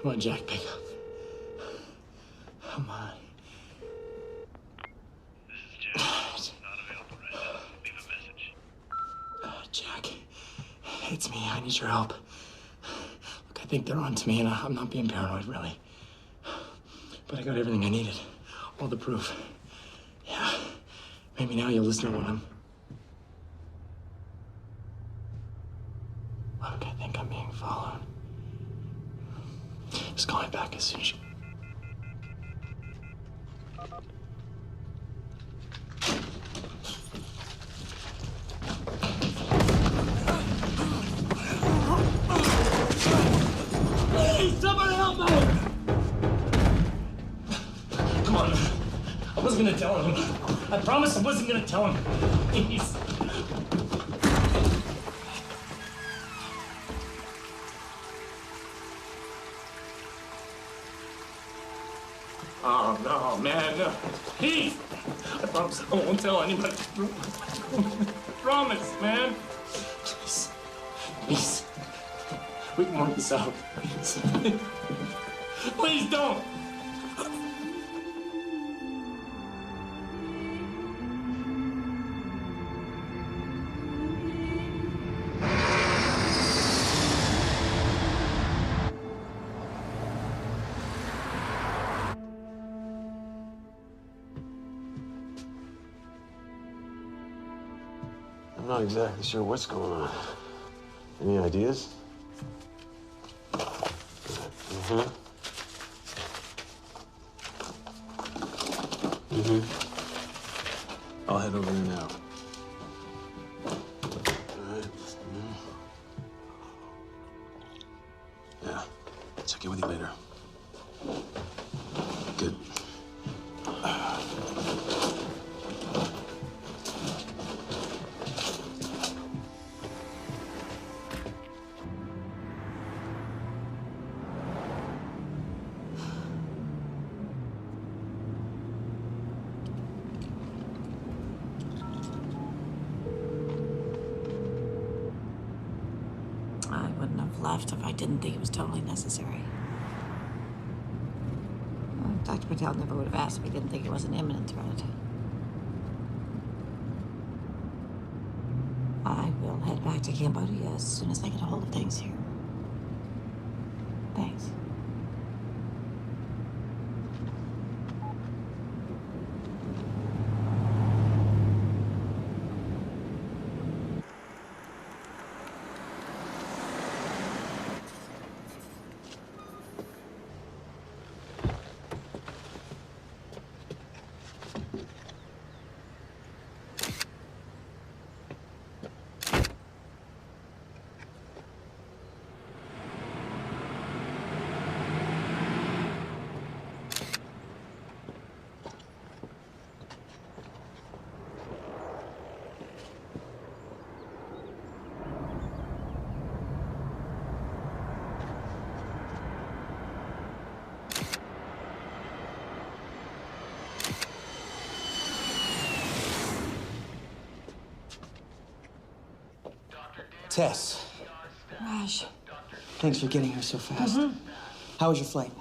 Come on, Jack, pick up. Come on. This is Jack. Not available right now. Leave a message. Jack, it's me. I need your help. Look, I think they're on to me, and I'm not being paranoid, really. But I got everything I needed. All the proof. Yeah. Maybe now you'll listen to what I'm... Look, I think I'm being followed. Just call me back as soon as you... Please, somebody help me! Come on. I wasn't gonna tell him. I promised I wasn't gonna tell him. Please. Oh, no, man, no. Please! I promise I won't tell anybody. Promise, man. Please. Please. We can work this out. Please. Please don't! I'm not exactly sure what's going on. Any ideas? I'll head over there now. All right. Yeah. Check in with you later. Good. I wouldn't have left if I didn't think it was totally necessary. Dr. Patel never would have asked if he didn't think it was an imminent threat. I will head back to Cambodia as soon as I get a hold of things here. Thanks. Tess, Raj, thanks for getting here so fast. How was your flight?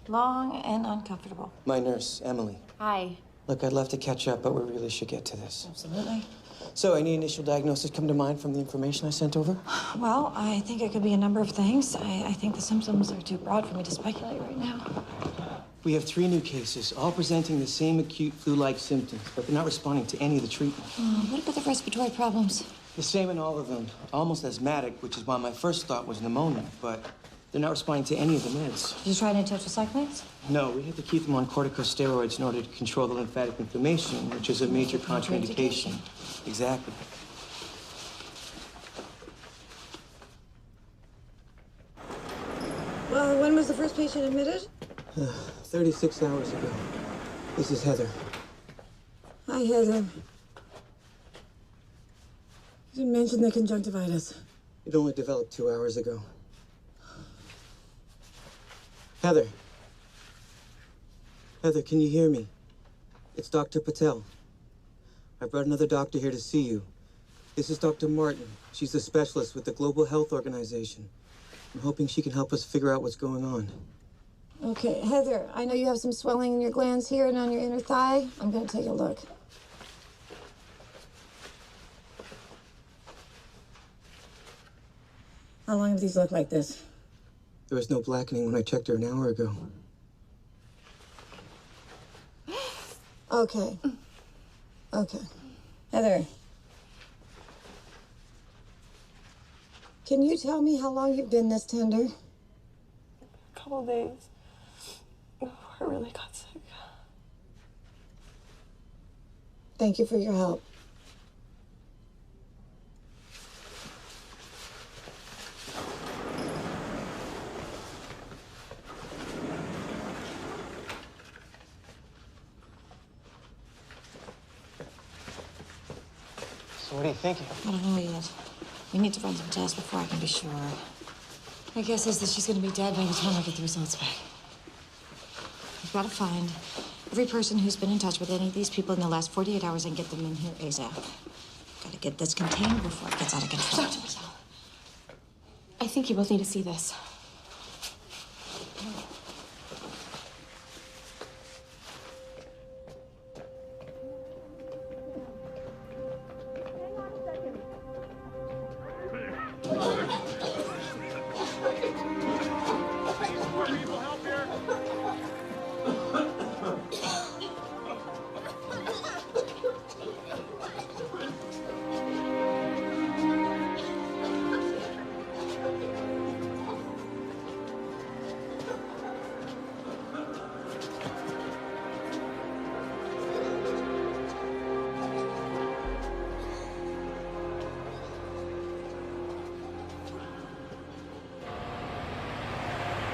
long and uncomfortable. My nurse, Emily. Hi. Look, I'd love to catch up, but we really should get to this. Absolutely. So, any initial diagnosis come to mind from the information I sent over? Well, I think it could be a number of things. I think the symptoms are too broad for me to speculate right now. We have 3 new cases, all presenting the same acute flu-like symptoms, but they're not responding to any of the treatment. What about the respiratory problems? The same in all of them, almost asthmatic, which is why my first thought was pneumonia, but they're not responding to any of the meds. Did you try any tetracyclines? No, we had to keep them on corticosteroids in order to control the lymphatic inflammation, which is a major contraindication. Exactly. Well, when was the first patient admitted? 36 hours ago. This is Heather. Hi, Heather. You didn't mention the conjunctivitis. It only developed 2 hours ago. Heather. Heather, can you hear me? It's Dr. Patel. I brought another doctor here to see you. This is Dr. Martin. She's a specialist with the Global Health Organization. I'm hoping she can help us figure out what's going on. Okay, Heather, I know you have some swelling in your glands here and on your inner thigh. I'm gonna take a look. How long have these looked like this? There was no blackening when I checked her an hour ago. Okay. Okay. Heather. Can you tell me how long you've been this tender? A couple days. Oh, I really got sick. Thank you for your help. So what are you thinking? I don't know yet. We need to run some tests before I can be sure. My guess is that she's gonna be dead by the time I get the results back. We've got to find every person who's been in touch with any of these people in the last 48 hours and get them in here ASAP. Gotta get this contained before it gets out of control. Dr. Patel, I think you both need to see this.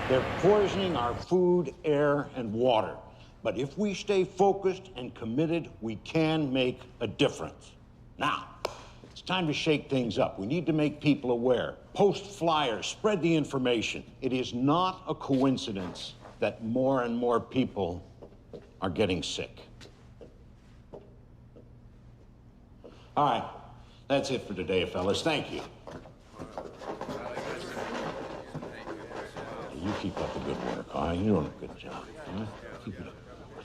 They're poisoning our food, air, and water. But if we stay focused and committed, we can make a difference. Now, it's time to shake things up. We need to make people aware. Post flyers, spread the information. It is not a coincidence that more and more people are getting sick. All right, that's it for today, fellas. Thank you. You keep up the good work, all right? You're doing a good job. Huh? Keep it up.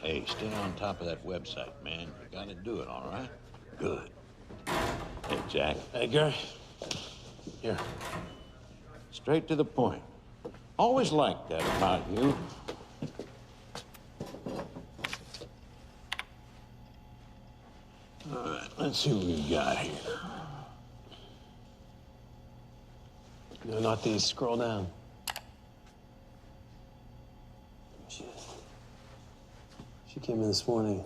Hey, stay on top of that website, man. You gotta do it, all right? Good. Hey, Jack. Hey, Gary. Here. Straight to the point. Always liked that about you. All right, let's see what we've got here. No, not these. Scroll down. She came in this morning.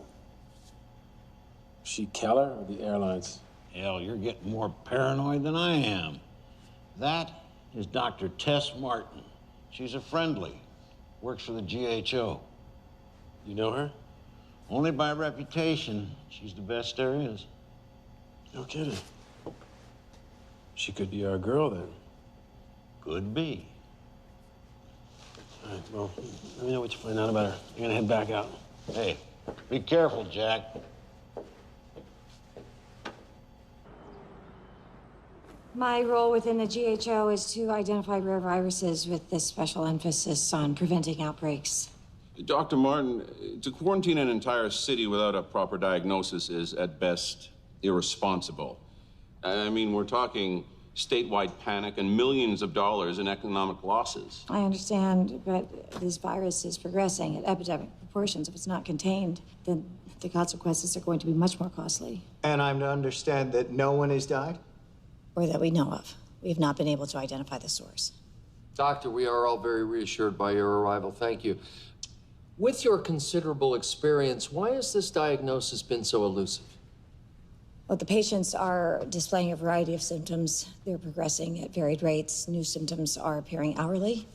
She Keller or the airlines? Hell, you're getting more paranoid than I am. That is Dr. Tess Martin. She's a friendly. Works for the GHO. You know her? Only by reputation. She's the best there is. No kidding. She could be our girl then. Could be. All right, well, let me know what you find out about her. I'm gonna head back out. Hey, be careful, Jack. My role within the GHO is to identify rare viruses with this special emphasis on preventing outbreaks. Dr. Martin, to quarantine an entire city without a proper diagnosis is, at best, irresponsible. I mean, we're talking statewide panic and millions of dollars in economic losses. I understand, but this virus is progressing at epidemic proportions. If it's not contained, then the consequences are going to be much more costly. And I'm to understand that no one has died? Or that we know of. We have not been able to identify the source. Doctor, we are all very reassured by your arrival. Thank you. With your considerable experience, why has this diagnosis been so elusive? Well, the patients are displaying a variety of symptoms. They're progressing at varied rates. New symptoms are appearing hourly.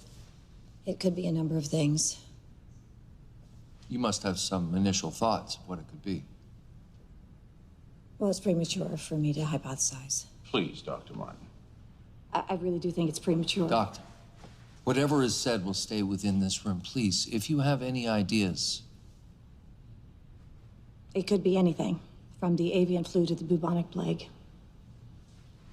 It could be a number of things. You must have some initial thoughts of what it could be. Well, it's premature for me to hypothesize. Please, Dr. Martin. I really do think it's premature. Doctor, whatever is said will stay within this room. Please, if you have any ideas. It could be anything, from the avian flu to the bubonic plague.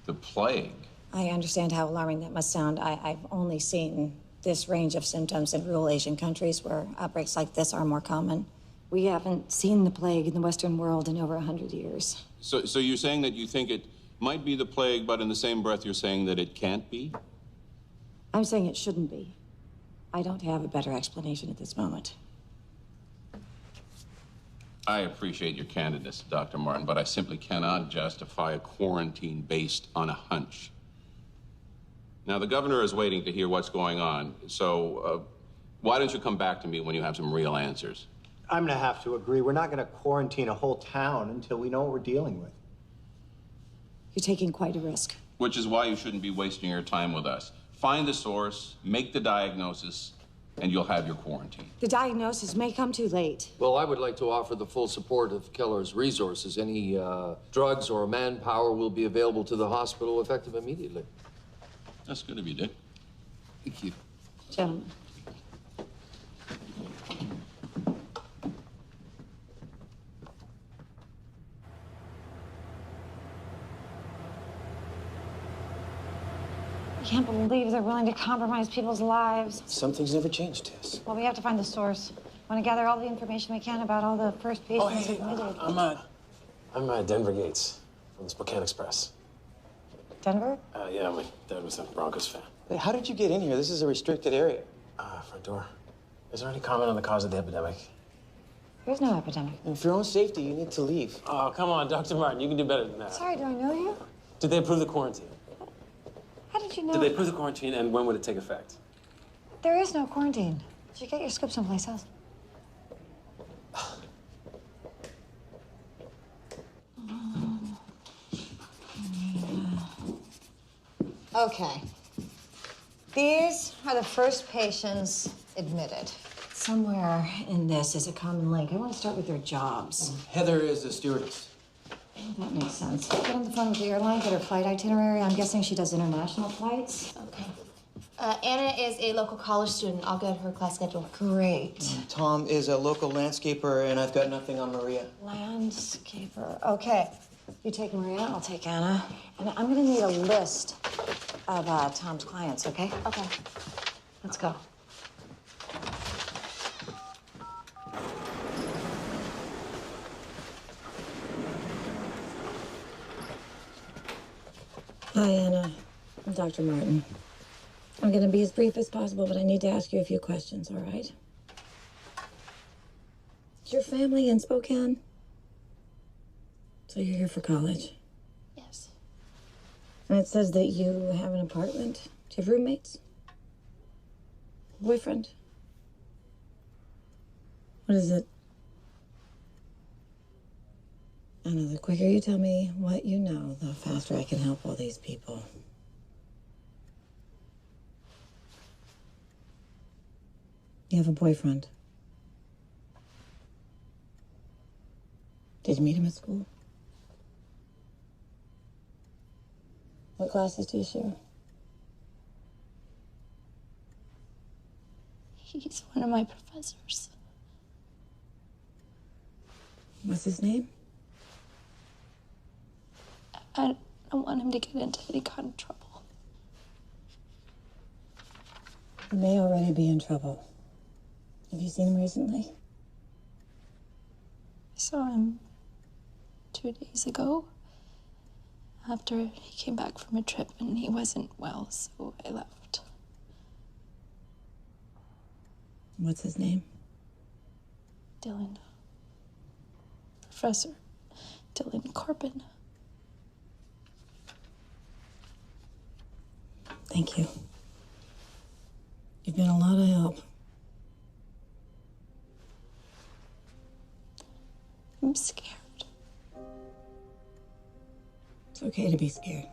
The plague? I understand how alarming that must sound. I've only seen this range of symptoms in rural Asian countries where outbreaks like this are more common. We haven't seen the plague in the Western world in over 100 years. So you're saying that you think it might be the plague, but in the same breath you're saying that it can't be? I'm saying it shouldn't be. I don't have a better explanation at this moment. I appreciate your candidness, Dr. Martin, but I simply cannot justify a quarantine based on a hunch. Now, the governor is waiting to hear what's going on, so why don't you come back to me when you have some real answers? I'm gonna have to agree. We're not gonna quarantine a whole town until we know what we're dealing with. You're taking quite a risk. Which is why you shouldn't be wasting your time with us. Find the source, make the diagnosis, and you'll have your quarantine. The diagnosis may come too late. Well, I would like to offer the full support of Keller's resources. Any drugs or manpower will be available to the hospital effective immediately. That's good of you, Dick. Thank you. Gentlemen. I can't believe they're willing to compromise people's lives. Some things never change, Tess. Well, we have to find the source. Want to gather all the information we can about all the first patients admitted. I'm Denver Gates from the Spokane Express. Denver? Yeah, my dad was a Broncos fan. Hey, how did you get in here? This is a restricted area. Front door. Is there any comment on the cause of the epidemic? There's no epidemic. And for your own safety, you need to leave. Oh, come on, Dr. Martin. You can do better than that. Sorry, do I know you? Did they approve the quarantine? How did you know? Did they approve the quarantine, and when would it take effect? There is no quarantine. Did you get your script someplace else? Okay. These are the first patients admitted. Somewhere in this is a common link. I want to start with their jobs. Heather is a stewardess. That makes sense. Get on the phone with the airline, get her flight itinerary. I'm guessing she does international flights. Okay. Anna is a local college student. I'll get her class schedule. Great. Tom is a local landscaper, and I've got nothing on Maria. Landscaper. Okay. You take Maria, I'll take Anna. And I'm gonna need a list of Tom's clients, okay? Okay. Let's go. Hi, Anna. I'm Dr. Martin. I'm gonna be as brief as possible, but I need to ask you a few questions, all right? Is your family in Spokane? So you're here for college? Yes. And it says that you have an apartment. Do you have roommates? Boyfriend? What is it? Anna, the quicker you tell me what you know, the faster I can help all these people. You have a boyfriend. Did you meet him at school? What classes do you share? He's one of my professors. What's his name? I don't want him to get into any kind of trouble. He may already be in trouble. Have you seen him recently? I saw him 2 days ago after he came back from a trip and he wasn't well, so I left. What's his name? Dylan. Professor Dylan Corbin. Thank you. You've been a lot of help. I'm scared. It's okay to be scared.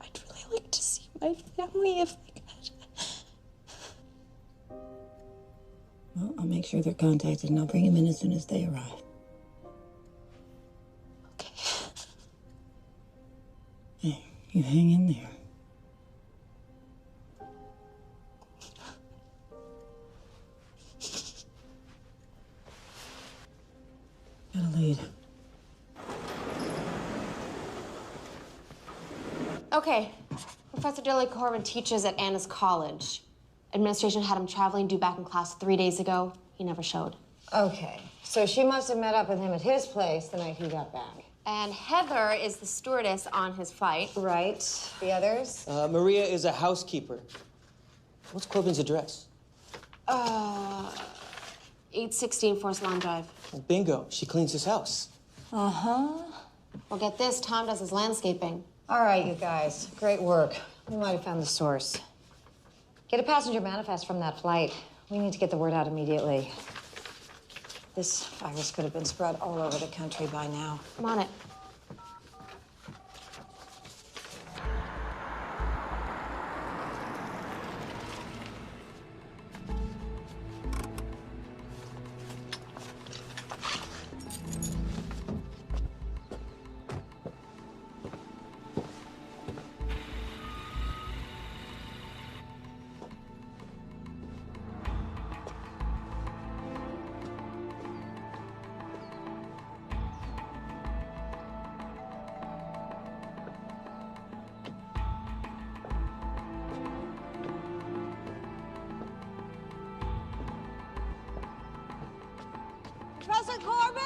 I'd really like to see my family if I could. Well, I'll make sure they're contacted and I'll bring them in as soon as they arrive. Okay. Hey, you hang in there. Got a lead. Okay. Okay. Professor Dilly Corbin teaches at Anna's college. Administration had him traveling due back in class 3 days ago. He never showed. Okay, so she must have met up with him at his place the night he got back. And Heather is the stewardess on his flight. Right. The others? Maria is a housekeeper. What's Corbin's address? 816 Forest Lawn Drive. Well, bingo. She cleans his house. Uh-huh. Well, get this. Tom does his landscaping. All right, you guys. Great work. We might have found the source. Get a passenger manifest from that flight. We need to get the word out immediately. This virus could have been spread all over the country by now. I'm on it. Professor Corbin?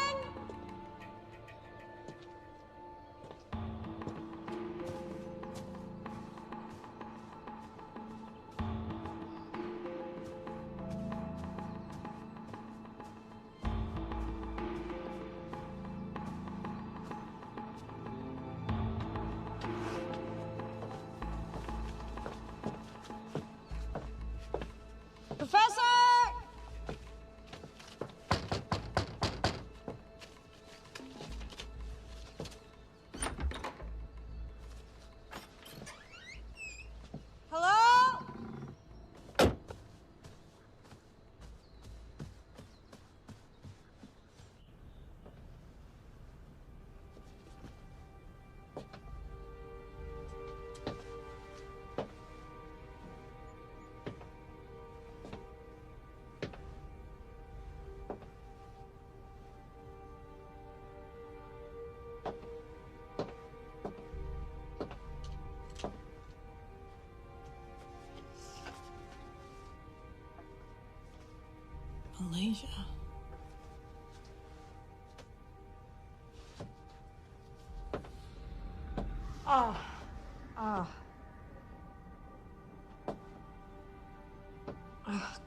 Professor! Hello? Malaysia. Oh. Oh. Oh, God.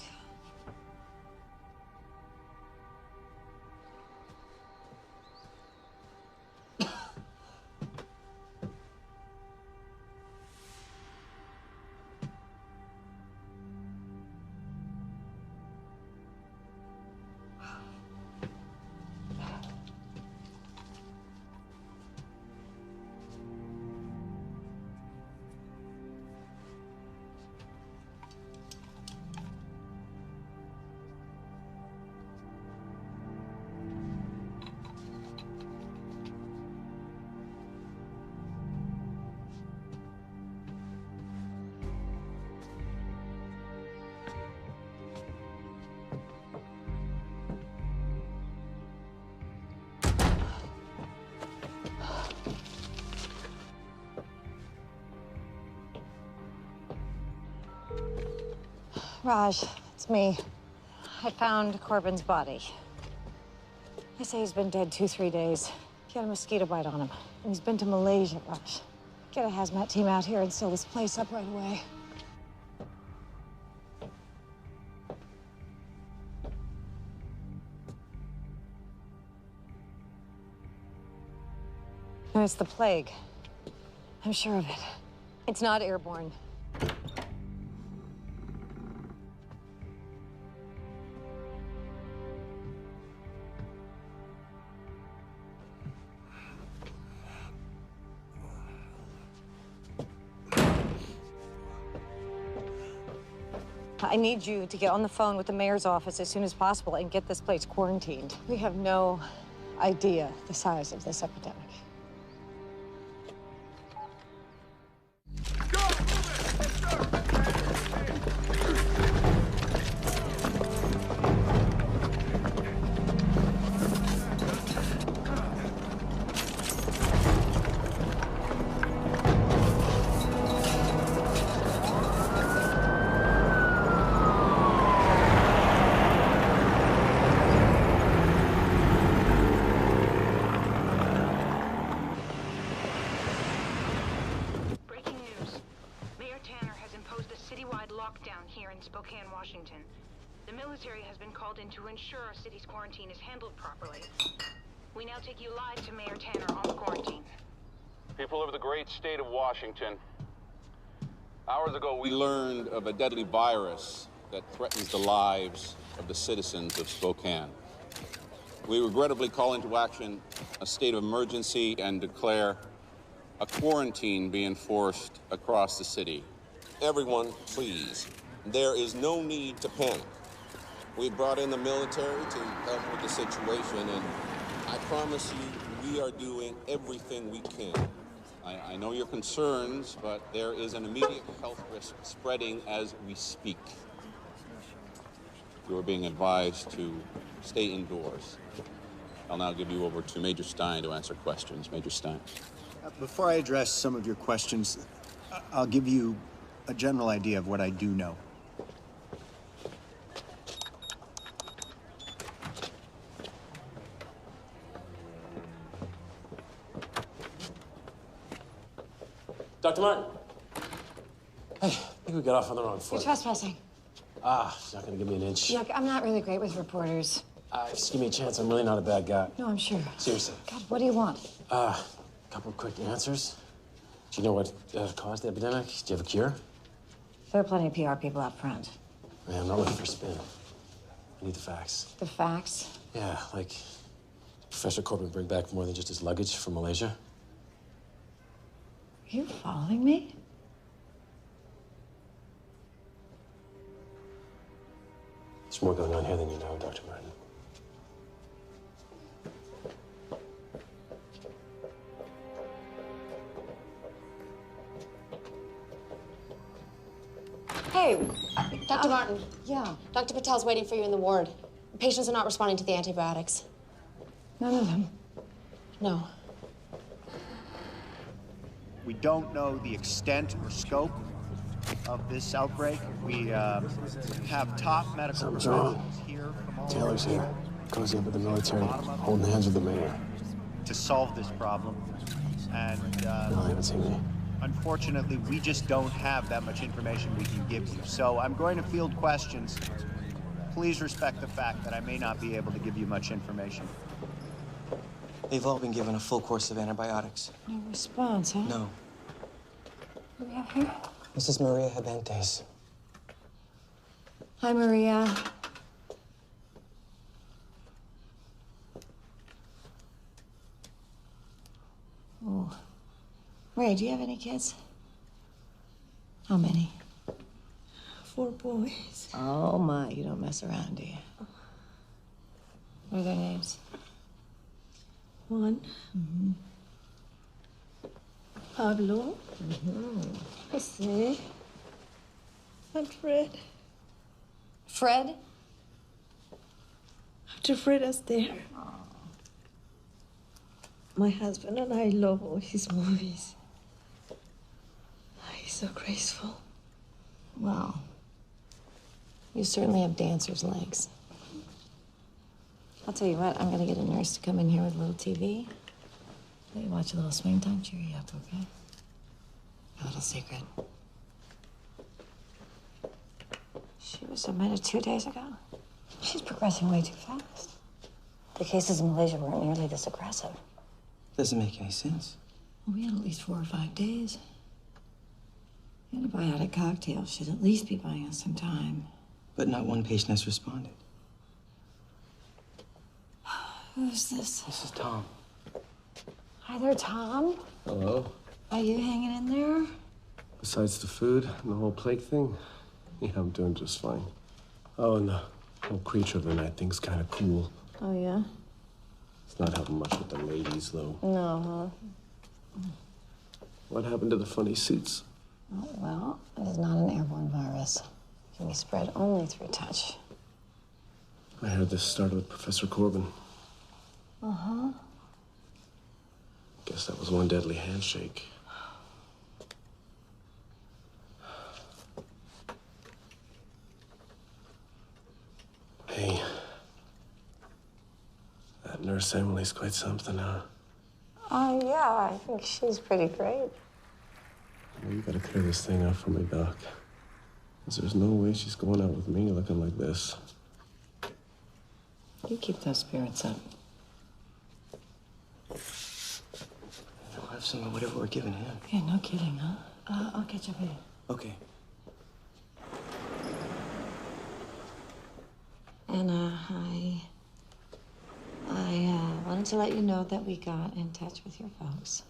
Raj, it's me. I found Corbin's body. They say he's been dead 2-3 days. He had a mosquito bite on him. And he's been to Malaysia, Raj. Get a hazmat team out here and seal this place up right away. And it's the plague. I'm sure of it. It's not airborne. I need you to get on the phone with the mayor's office as soon as possible and get this place quarantined. We have no idea the size of this epidemic. imposed a citywide lockdown here in Spokane, Washington. The military has been called in to ensure our city's quarantine is handled properly. We now take you live to Mayor Tanner on the quarantine. People of the great state of Washington, hours ago we learned of a deadly virus that threatens the lives of the citizens of Spokane. We regrettably call into action a state of emergency and declare a quarantine be enforced across the city. Everyone, please. There is no need to panic. We brought in the military to help with the situation, and I promise you, we are doing everything we can. I know your concerns, but there is an immediate health risk spreading as we speak. You are being advised to stay indoors. I'll now give you over to Major Stein to answer questions. Major Stein. Before I address some of your questions, I'll give you a general idea of what I do know. Dr. Martin. Hey, I think we got off on the wrong foot. You're trespassing. She's not gonna give me an inch. Look, I'm not really great with reporters. Just give me a chance. I'm really not a bad guy. No, I'm sure. Seriously. God, what do you want? Couple of quick answers. Do you know what caused the epidemic? Do you have a cure? There are plenty of PR people out front. Man, I'm not looking for spin. I need the facts. The facts? Yeah, like, did Professor Corbin bring back more than just his luggage from Malaysia? Are you following me? There's more going on here than you know, Dr. Martin. Hey, Dr. Martin. Yeah. Dr. Patel's waiting for you in the ward. The patients are not responding to the antibiotics. None of them. No. We don't know the extent or scope of this outbreak. We have top medical professionals here from all Taylor's over here. Goes in with the military, holding hands with the mayor. to solve this problem. And No, they haven't seen me. unfortunately, we just don't have that much information we can give you. So I'm going to field questions. Please respect the fact that I may not be able to give you much information. They've all been given a full course of antibiotics. No response, huh? No. What do we have here? This is Maria Habentes. Hi, Maria. Oh. Ray, do you have any kids? How many? 4 boys. Oh, my. You don't mess around, do you? What are their names? Juan. Mm-hmm. Pablo. Mm-hmm. Jose. And Fred. Fred? After Fred is there. My husband and I love all his movies. He's so graceful. Well, you certainly have dancer's legs. I'll tell you what, I'm gonna get a nurse to come in here with a little TV. Let you watch a little swing time, cheer you up, okay? A little secret. She was admitted 2 days ago. She's progressing way too fast. The cases in Malaysia weren't nearly this aggressive. Doesn't make any sense. Well, we had at least 4 or 5 days. Antibiotic cocktail should at least be buying us some time. But not one patient has responded. Who's this? This is Tom. Hi there, Tom. Hello. Are you hanging in there? Besides the food and the whole plague thing, yeah, I'm doing just fine. Oh, and the whole creature of the night thing's kind of cool. Oh, yeah? It's not helping much with the ladies, though. No, huh? What happened to the funny suits? Oh, well, it is not an airborne virus. It can be spread only through touch. I heard this started with Professor Corbin. Uh-huh. Guess that was one deadly handshake. Hey, that nurse Emily's quite something, huh? Oh, yeah, I think she's pretty great. Well, you gotta clear this thing up for me, Doc. 'Cause there's no way she's going out with me looking like this. You keep those spirits up. We'll have some of whatever we're giving him. Yeah, no kidding, huh? I'll catch up with you. Okay. Anna, I wanted to let you know that we got in touch with your folks.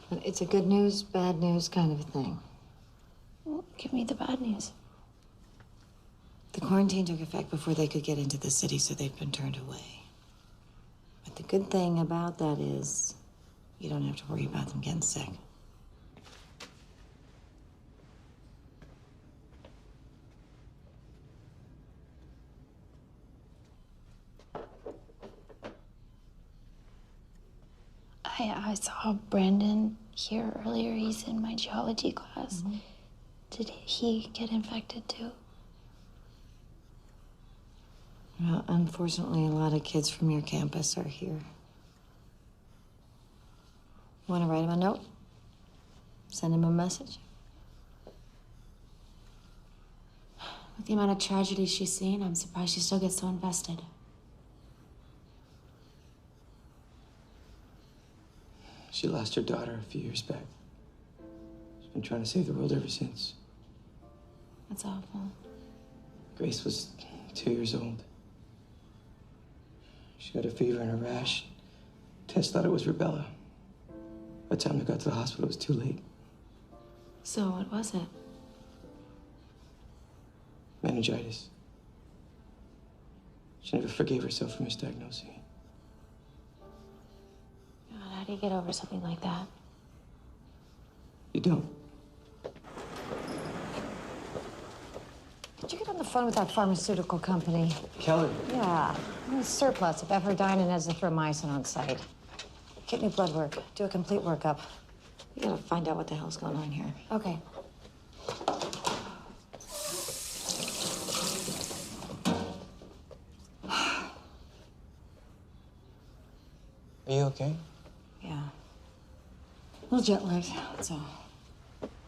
But it's a good news, bad news kind of a thing. Well, give me the bad news. The quarantine took effect before they could get into the city, so they've been turned away. But the good thing about that is you don't have to worry about them getting sick. I saw Brandon here earlier. He's in my geology class. Did he get infected too? Well, unfortunately, a lot of kids from your campus are here. Want to write him a note? Send him a message? With the amount of tragedy she's seen, I'm surprised she still gets so invested. She lost her daughter a few years back. She's been trying to save the world ever since. That's awful. Grace was 2 years old. She got a fever and a rash. Tess thought it was rubella. By the time they got to the hospital, it was too late. So what was it? Meningitis. She never forgave herself for misdiagnosing it. God, how do you get over something like that? You don't. Did you get on the phone with that pharmaceutical company? Kelly. Yeah, a surplus of ephedrine and azithromycin on site. Kidney blood work. Do a complete workup. We gotta find out what the hell's going on here. Okay. Are you okay? Yeah. A little jet lagged, that's all.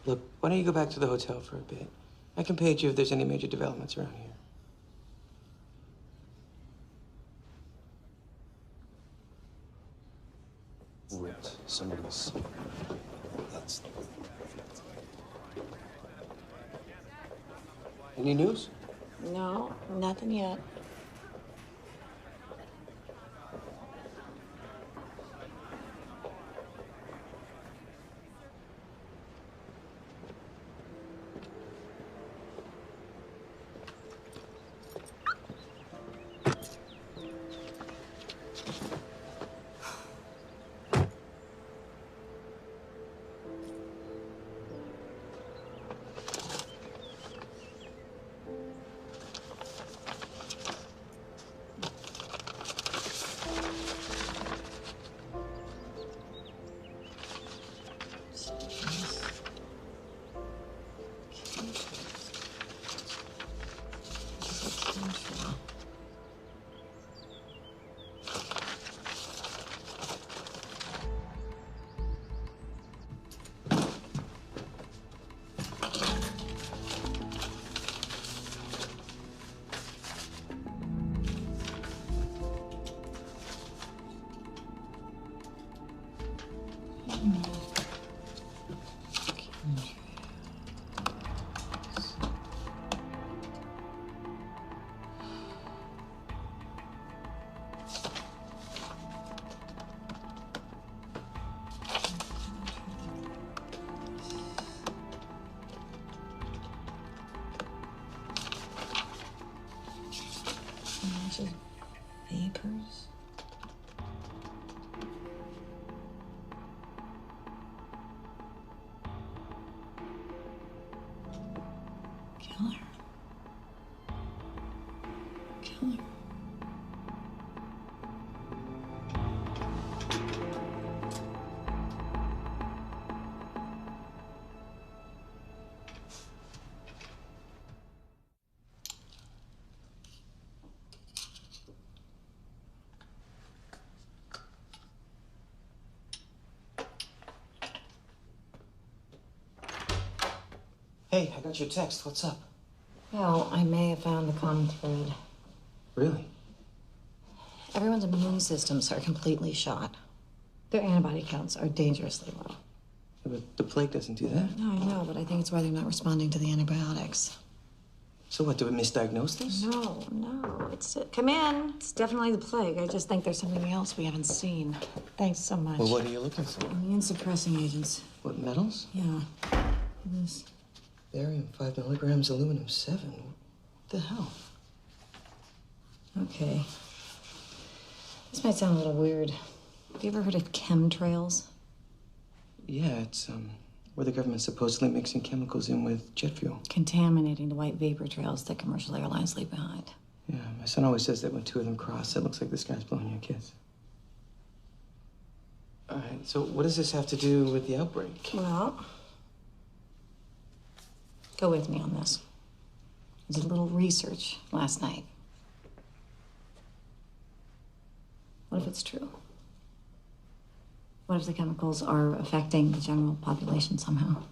Look, why don't you go back to the hotel for a bit? I can page you if there's any major developments around here. Ripped somebody's. That's. Any news? No, nothing yet. Just vapors. Killer. Killer. Hey, I got your text. What's up? Well, I may have found the common thread. Really? Everyone's immune systems are completely shot. Their antibody counts are dangerously low. Yeah, but the plague doesn't do that. No, I know, but I think it's why they're not responding to the antibiotics. So what, do we misdiagnose this? No, it's... come in. It's definitely the plague. I just think there's something else we haven't seen. Thanks so much. Well, what are you looking for? Immune-suppressing agents. What, metals? Yeah. This. Barium 5 milligrams, aluminum 7. What the hell? Okay. This might sound a little weird. Have you ever heard of chemtrails? Yeah, it's where the government's supposedly mixing chemicals in with jet fuel. Contaminating the white vapor trails that commercial airlines leave behind. Yeah, my son always says that when two of them cross, it looks like this guy's blowing you a kiss. All right, so what does this have to do with the outbreak? Well, go with me on this. I did a little research last night. What if it's true? What if the chemicals are affecting the general population somehow?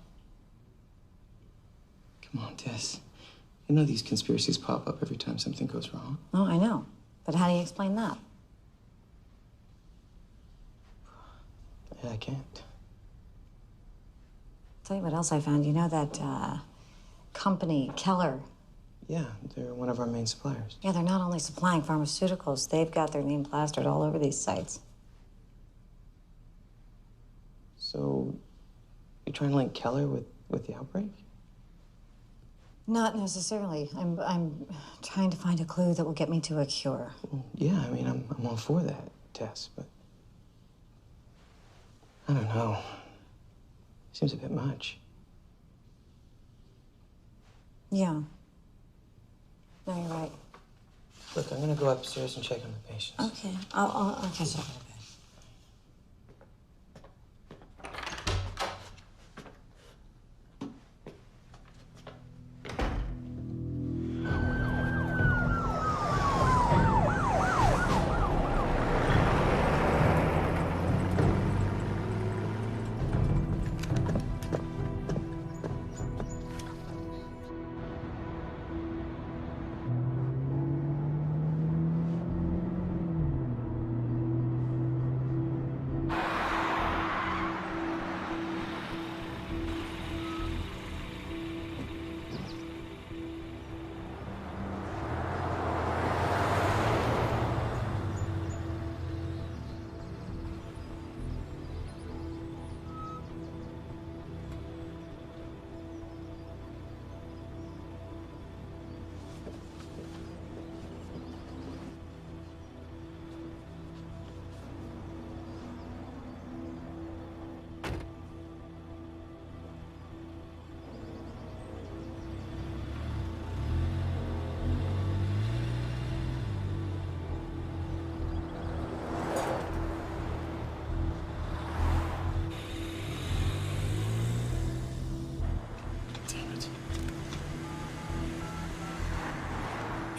Come on, Tess. You know these conspiracies pop up every time something goes wrong. Oh, I know. But how do you explain that? Yeah, I can't. Tell you what else I found. You know that company, Keller? Yeah, they're one of our main suppliers. Yeah, they're not only supplying pharmaceuticals, they've got their name plastered all over these sites. So, you're trying to link Keller with the outbreak? Not necessarily. I'm trying to find a clue that will get me to a cure. Yeah, I mean, I'm all for that, Tess, but I don't know. Seems a bit much. Yeah. No, you're right. Look, I'm gonna go upstairs and check on the patients. Okay. I'll catch up in a bit.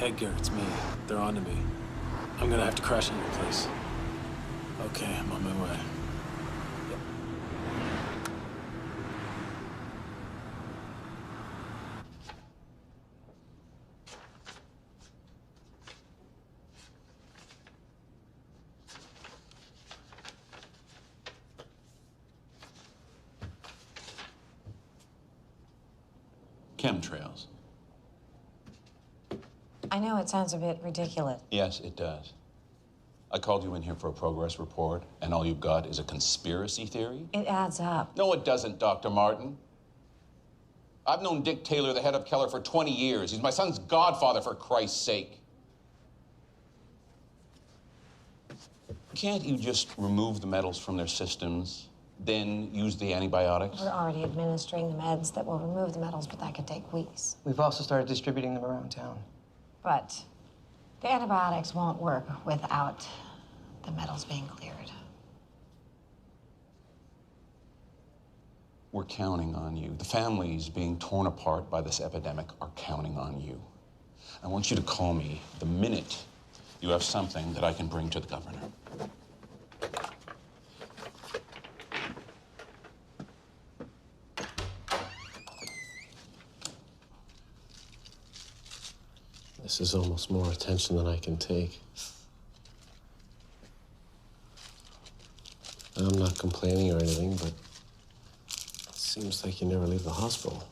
Edgar, it's me. They're on to me. I'm gonna have to crash into your place. Okay, I'm on my way. Chemtrails. I know it sounds a bit ridiculous. Yes, it does. I called you in here for a progress report, and all you've got is a conspiracy theory? It adds up. No, it doesn't, Dr. Martin. I've known Dick Taylor, the head of Keller, for 20 years. He's my son's godfather, for Christ's sake. Can't you just remove the metals from their systems, then use the antibiotics? We're already administering the meds that will remove the metals, but that could take weeks. We've also started distributing them around town. But the antibiotics won't work without the metals being cleared. We're counting on you. The families being torn apart by this epidemic are counting on you. I want you to call me the minute you have something that I can bring to the governor. This is almost more attention than I can take. I'm not complaining or anything, but it seems like you never leave the hospital.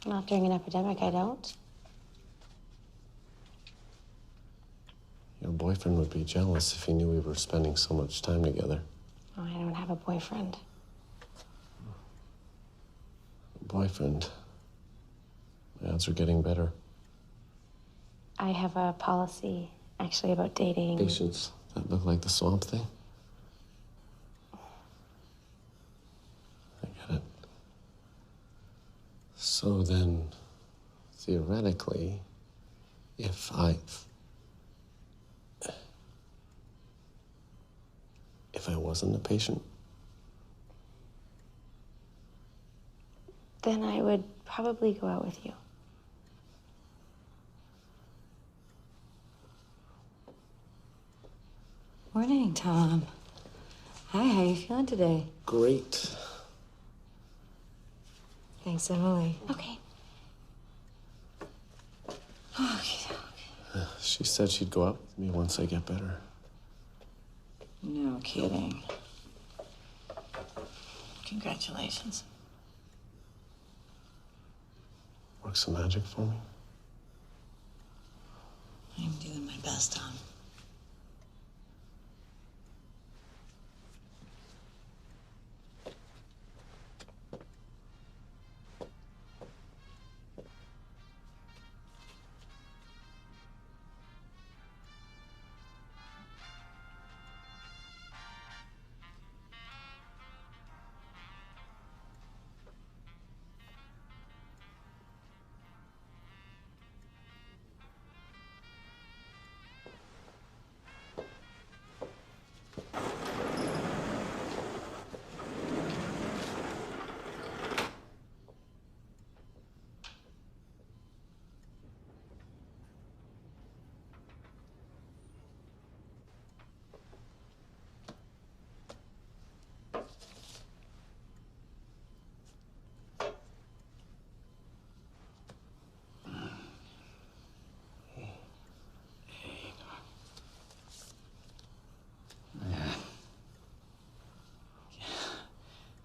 Not during an epidemic, I don't. Your boyfriend would be jealous if he knew we were spending so much time together. Oh, I don't have a boyfriend. Boyfriend? My odds are getting better. I have a policy, actually, about dating. Patients that look like the swamp thing? I get it. So then, theoretically, if I wasn't a patient, then I would probably go out with you. Morning, Tom. Hi, how you feeling today? great. Thanks, Emily. Okay. Okay. She said she'd go out with me once I get better. No kidding. Congratulations. Work some magic for me? I'm doing my best, Tom.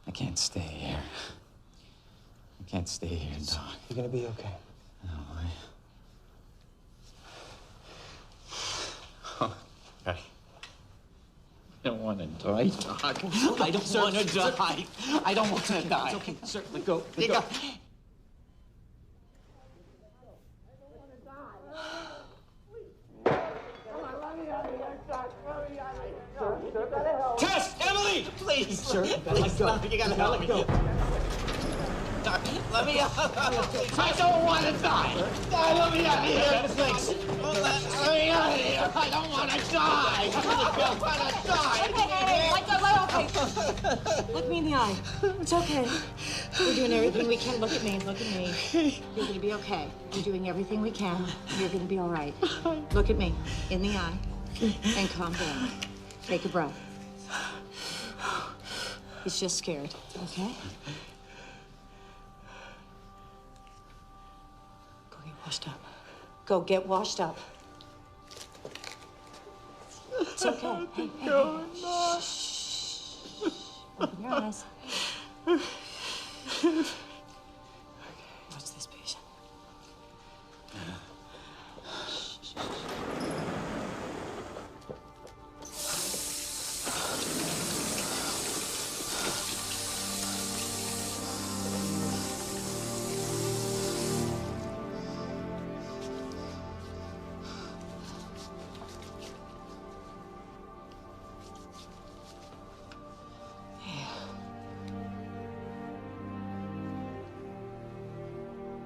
I can't stay here. I can't stay here, Doc. You're gonna be okay. No, I don't want to die, Doc. I don't want to die. I don't want to die. It's okay, sir. Let go. You got... Tess! Emily! Please! Sir, please, go. You gotta help me. Doc, let me out. I don't want to die. Let me out of here. Thanks. Let me out of here. I don't want to die. I don't want to die. Hey, look me in the eye. It's okay. We're doing everything we can. Look at me. Look at me. You're gonna be okay. We're doing everything we can. You're gonna be all right. Look at me in the eye and calm down. Take a breath. He's just scared, okay? Go get washed up. Go get washed up. It's okay. Hey, hey. Shh. Open your eyes. Watch this patient.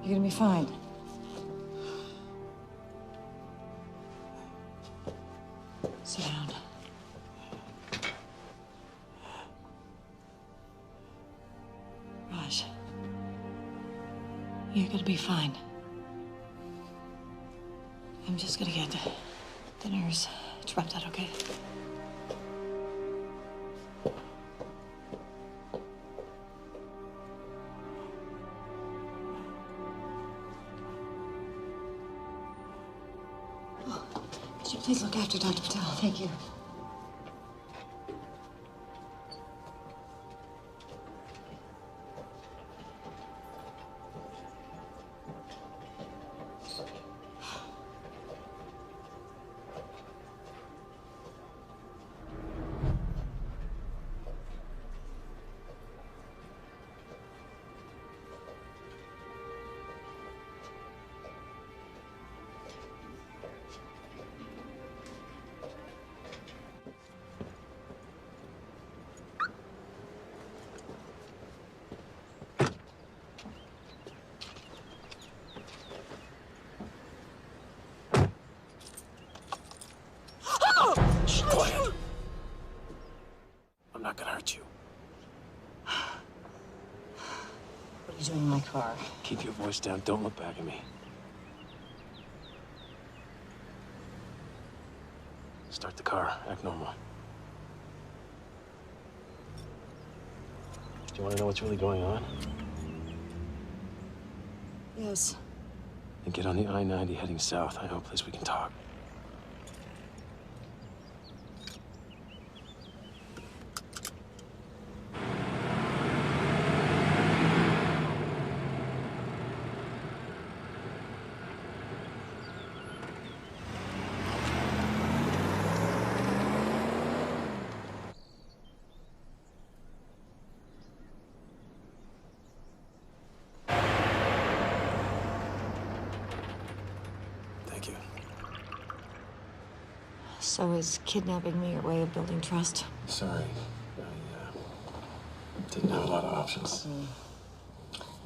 You're gonna be fine. Sit down. Raj, you're gonna be fine. I'm just gonna get the nurse to wrap that, okay? Could you please look after Dr. Patel? Thank you. Shh, quiet. I'm not gonna hurt you. What are you doing in my car? Keep your voice down. Don't look back at me. Start the car. Act normal. Do you want to know what's really going on? Yes. Then get on the I-90 heading south. I know a place we can talk. So is kidnapping me your way of building trust? Sorry. I didn't have a lot of options.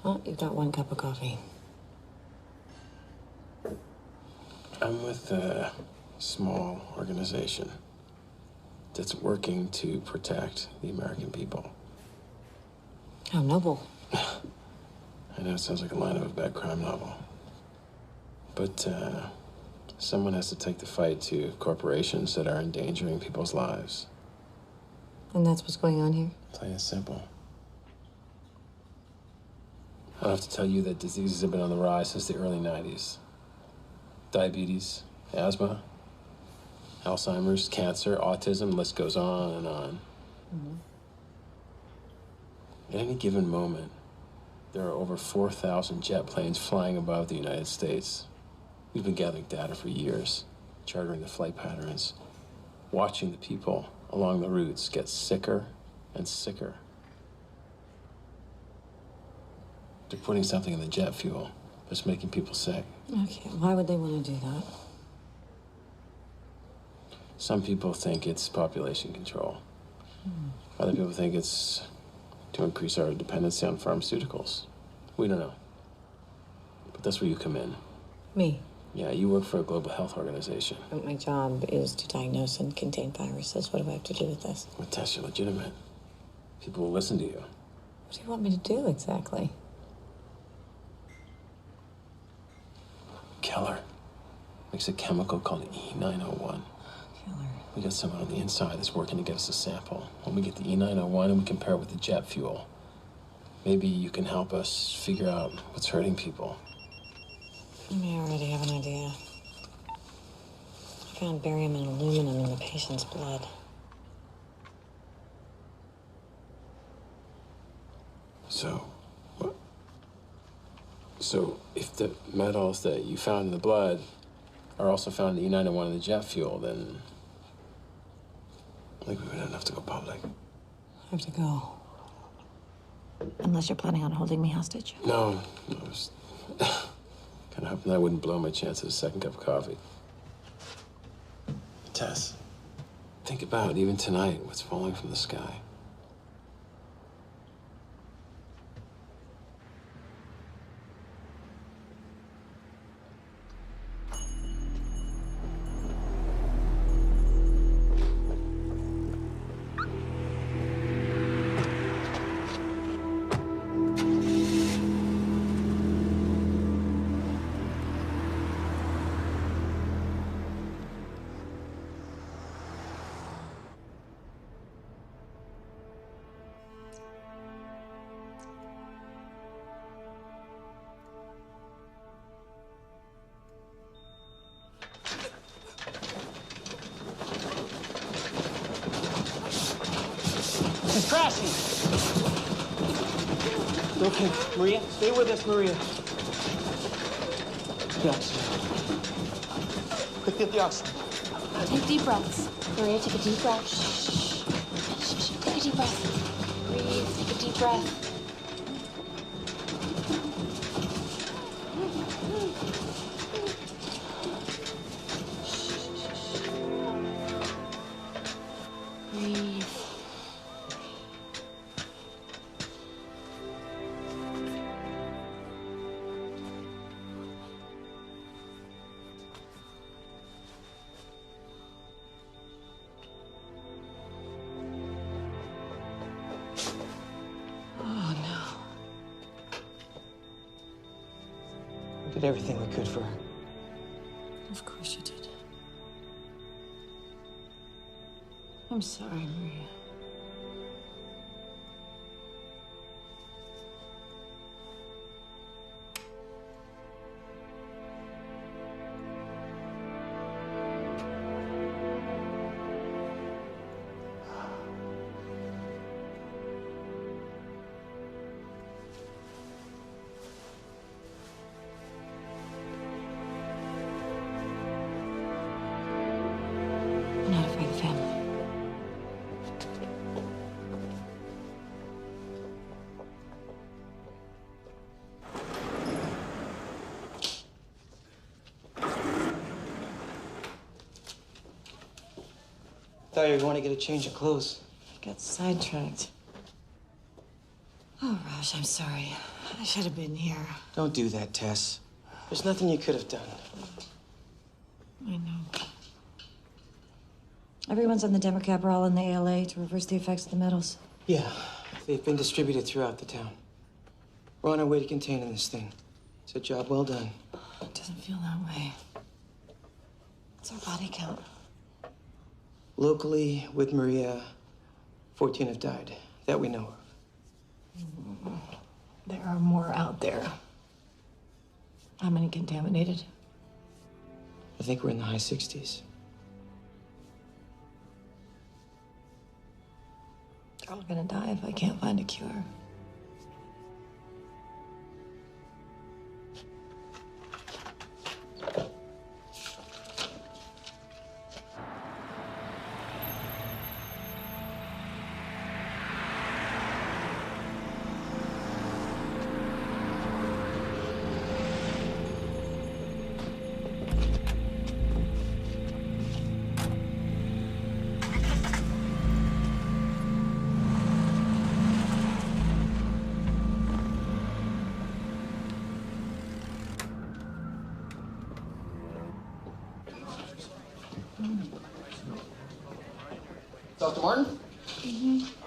Well, you've got one cup of coffee. I'm with a small organization that's working to protect the American people. How noble. I know it sounds like a line of a bad crime novel. But, someone has to take the fight to corporations that are endangering people's lives. And that's what's going on here? Plain and simple. I don't have to tell you that diseases have been on the rise since the early 90s. Diabetes, asthma, Alzheimer's, cancer, autism, the list goes on and on. At any given moment, there are over 4,000 jet planes flying above the United States. We've been gathering data for years, charting the flight patterns, watching the people along the routes get sicker and sicker. They're putting something in the jet fuel that's making people sick. Okay, why would they want to do that? Some people think it's population control. Other people think it's to increase our dependency on pharmaceuticals. We don't know. But that's where you come in. Me? Yeah, you work for a global health organization. But my job is to diagnose and contain viruses. What do I have to do with this? What tests are legitimate? People will listen to you. What do you want me to do exactly? Keller makes a chemical called E901. Keller. We got someone on the inside that's working to get us a sample. When we get the E901 and we compare it with the jet fuel, maybe you can help us figure out what's hurting people. I may already have an idea. I found barium and aluminum in the patient's blood. So, what? So, if the metals that you found in the blood are also found in the E901 in the jet fuel, then I think we would have enough to go public. I have to go. Unless you're planning on holding me hostage. No, I was kind of hoping I wouldn't blow my chance at a second cup of coffee. Tess, think about, even tonight, what's falling from the sky. crashing. Okay, Maria, stay with us, Maria. The oxygen. Quick, get the oxygen. Take deep breaths. Maria, take a deep breath. Shh. Shh. Take a deep breath. Breathe. Take a deep breath. Breathe. Oh, no. We did everything we could for her. Of course you did. I'm sorry, Maria. Not for the family. Thought you were going to get a change of clothes. I got sidetracked. Oh, Raj, I'm sorry. I should have been here. Don't do that, Tess. There's nothing you could have done. I know. Everyone's on the demo cab. We're all in the ALA to reverse the effects of the metals. Yeah, they've been distributed throughout the town. We're on our way to containing this thing. It's a job well done. It doesn't feel that way. What's our body count? Locally, with Maria, 14 have died, that we know of. There are more out there. How many contaminated? I think we're in the high 60s. They're all gonna die if I can't find a cure. Dr. Martin?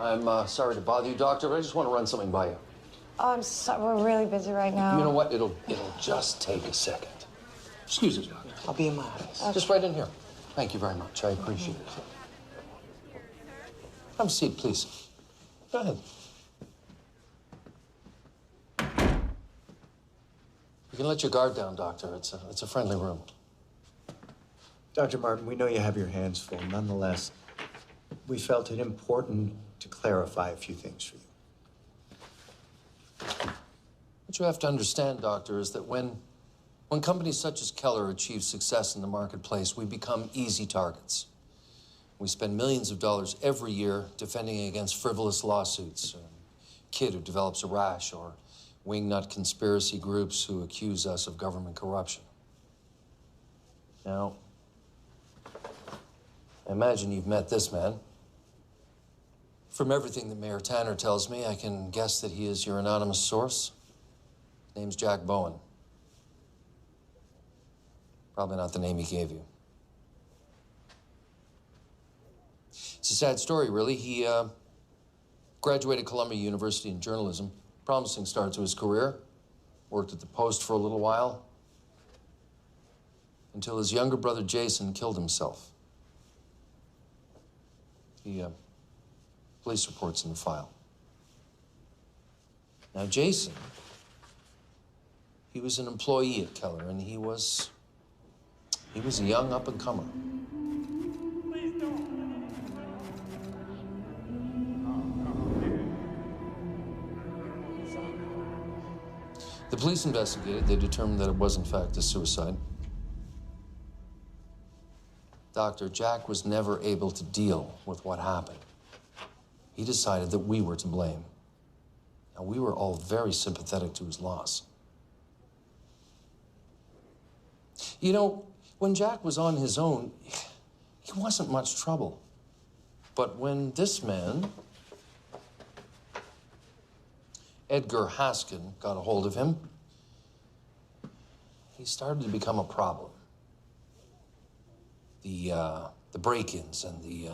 I'm sorry to bother you, Doctor, but I just want to run something by you. Oh, I'm sorry. We're really busy right now. You know what? It'll just take a second. Excuse me, Doctor. I'll be in my office. Okay. Just right in here. Thank you very much. I appreciate it. Have a seat, please. Go ahead. You can let your guard down, Doctor. It's a friendly room. Dr. Martin, we know you have your hands full. Nonetheless, we felt it important to clarify a few things for you. What you have to understand, Doctor, is that when companies such as Keller achieve success in the marketplace, we become easy targets. We spend millions of dollars every year defending against frivolous lawsuits. A kid who develops a rash, or wingnut conspiracy groups who accuse us of government corruption. Now, I imagine you've met this man. From everything that Mayor Tanner tells me, I can guess that he is your anonymous source. His name's Jack Bowen. Probably not the name he gave you. It's a sad story, really. He graduated Columbia University in journalism. Promising start to his career. Worked at the Post for a little while. Until his younger brother Jason killed himself. Police reports in the file. Now, Jason, he was an employee at Keller, and he was a young up-and-comer. The police investigated. They determined that it was, in fact, a suicide. Doctor, Jack was never able to deal with what happened. He decided that we were to blame. Now, we were all very sympathetic to his loss. You know, when Jack was on his own, he wasn't much trouble. But when this man, Edgar Haskin, got a hold of him, he started to become a problem. The break-ins and the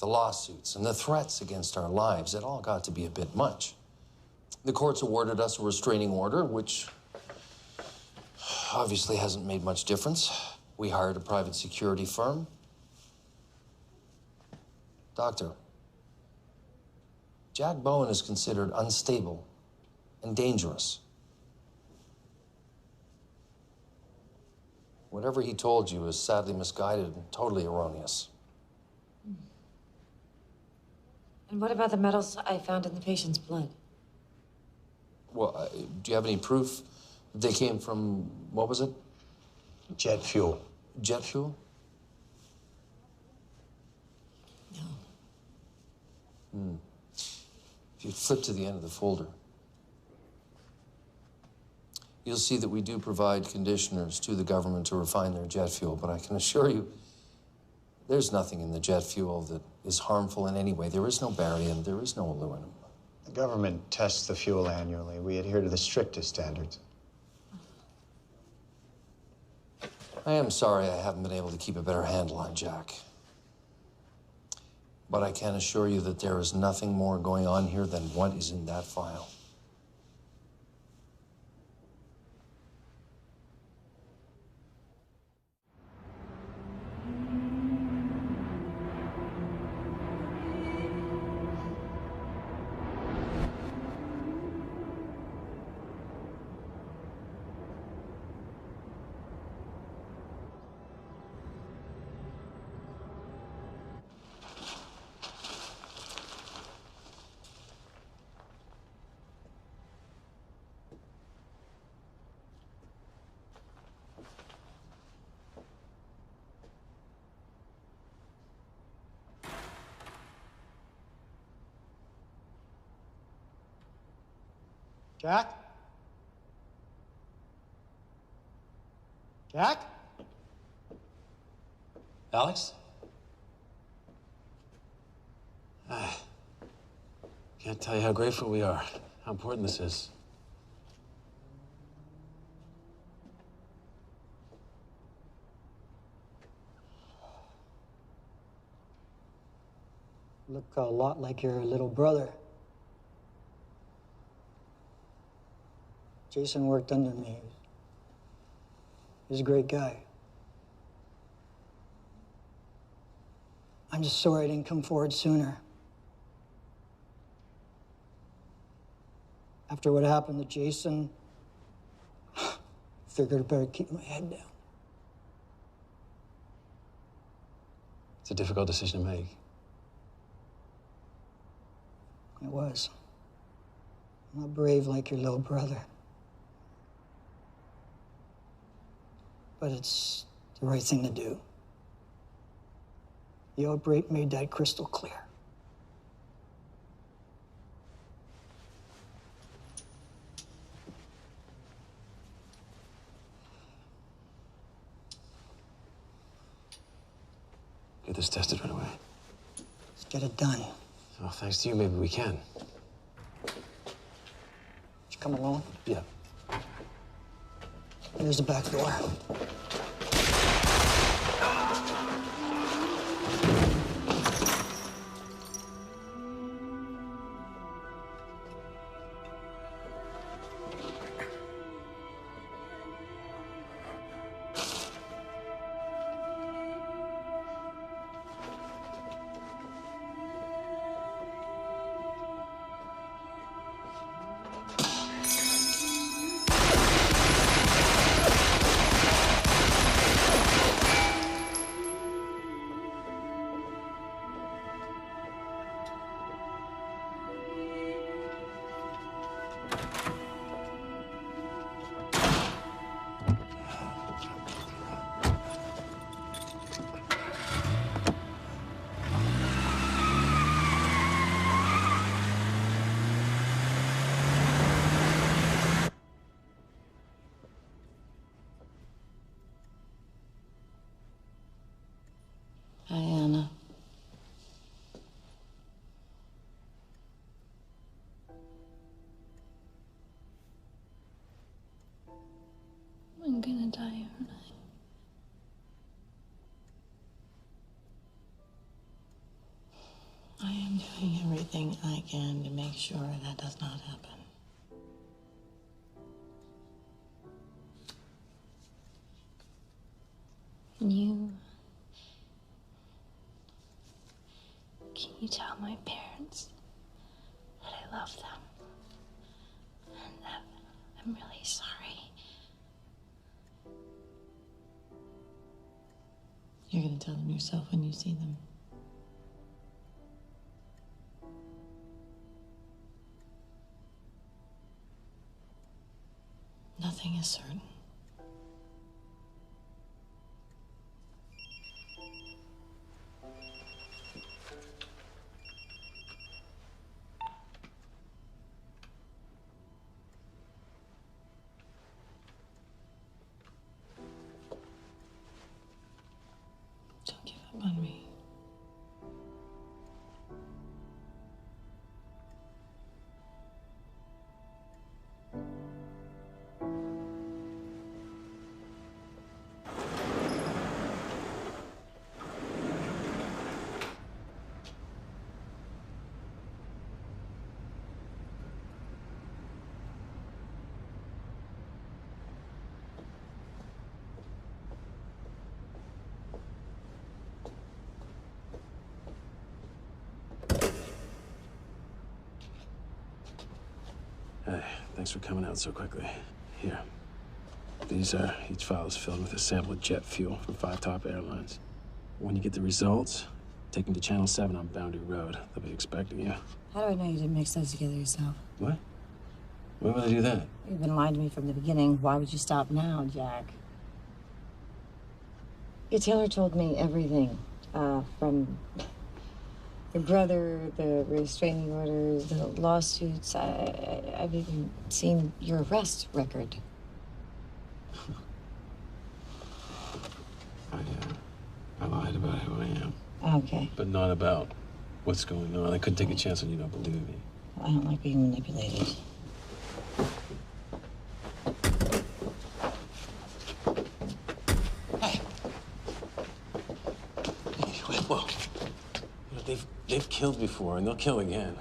lawsuits and the threats against our lives, it all got to be a bit much. The courts awarded us a restraining order, which obviously hasn't made much difference. We hired a private security firm. Doctor, Jack Bowen is considered unstable and dangerous. Whatever he told you is sadly misguided and totally erroneous. And what about the metals I found in the patient's blood? Well, do you have any proof they came from, what was it? Jet fuel. Jet fuel? No. If you flip to the end of the folder, you'll see that we do provide conditioners to the government to refine their jet fuel, but I can assure you, there's nothing in the jet fuel that is harmful in any way. There is no barium, there is no aluminum. The government tests the fuel annually. We adhere to the strictest standards. I am sorry I haven't been able to keep a better handle on Jack. But I can assure you that there is nothing more going on here than what is in that file. Jack? Jack? Alex? Can't tell you how grateful we are, how important this is. Look a lot like your little brother. Jason worked under me. He's a great guy. I'm just sorry I didn't come forward sooner. After what happened to Jason, figured I better keep my head down. It's a difficult decision to make. It was. I'm not brave like your little brother. But it's the right thing to do. The outbreak made that crystal clear. Get this tested right away. Let's get it done. Oh, thanks to you, maybe we can. Did you come alone? Yeah. There's the back door. doing everything I can to make sure that does not happen. Can you tell my parents that I love them and that I'm really sorry? You're gonna tell them yourself when you see them. Nothing is certain. Don't give up on me. Hey, thanks for coming out so quickly. Here. Each file is filled with a sample of jet fuel from 5 top airlines. When you get the results, take them to Channel 7 on Boundary Road. They'll be expecting you. How do I know you didn't mix those together yourself? What? Why would I do that? You've been lying to me from the beginning. Why would you stop now, Jack? Your Taylor told me everything, from your brother, the restraining orders, the lawsuits. I've even seen your arrest record. I lied about who I am. Okay. But not about what's going on. I couldn't take a chance on you don't believe me. I don't like being manipulated. Whoa. You know, they've killed before, and they'll kill again.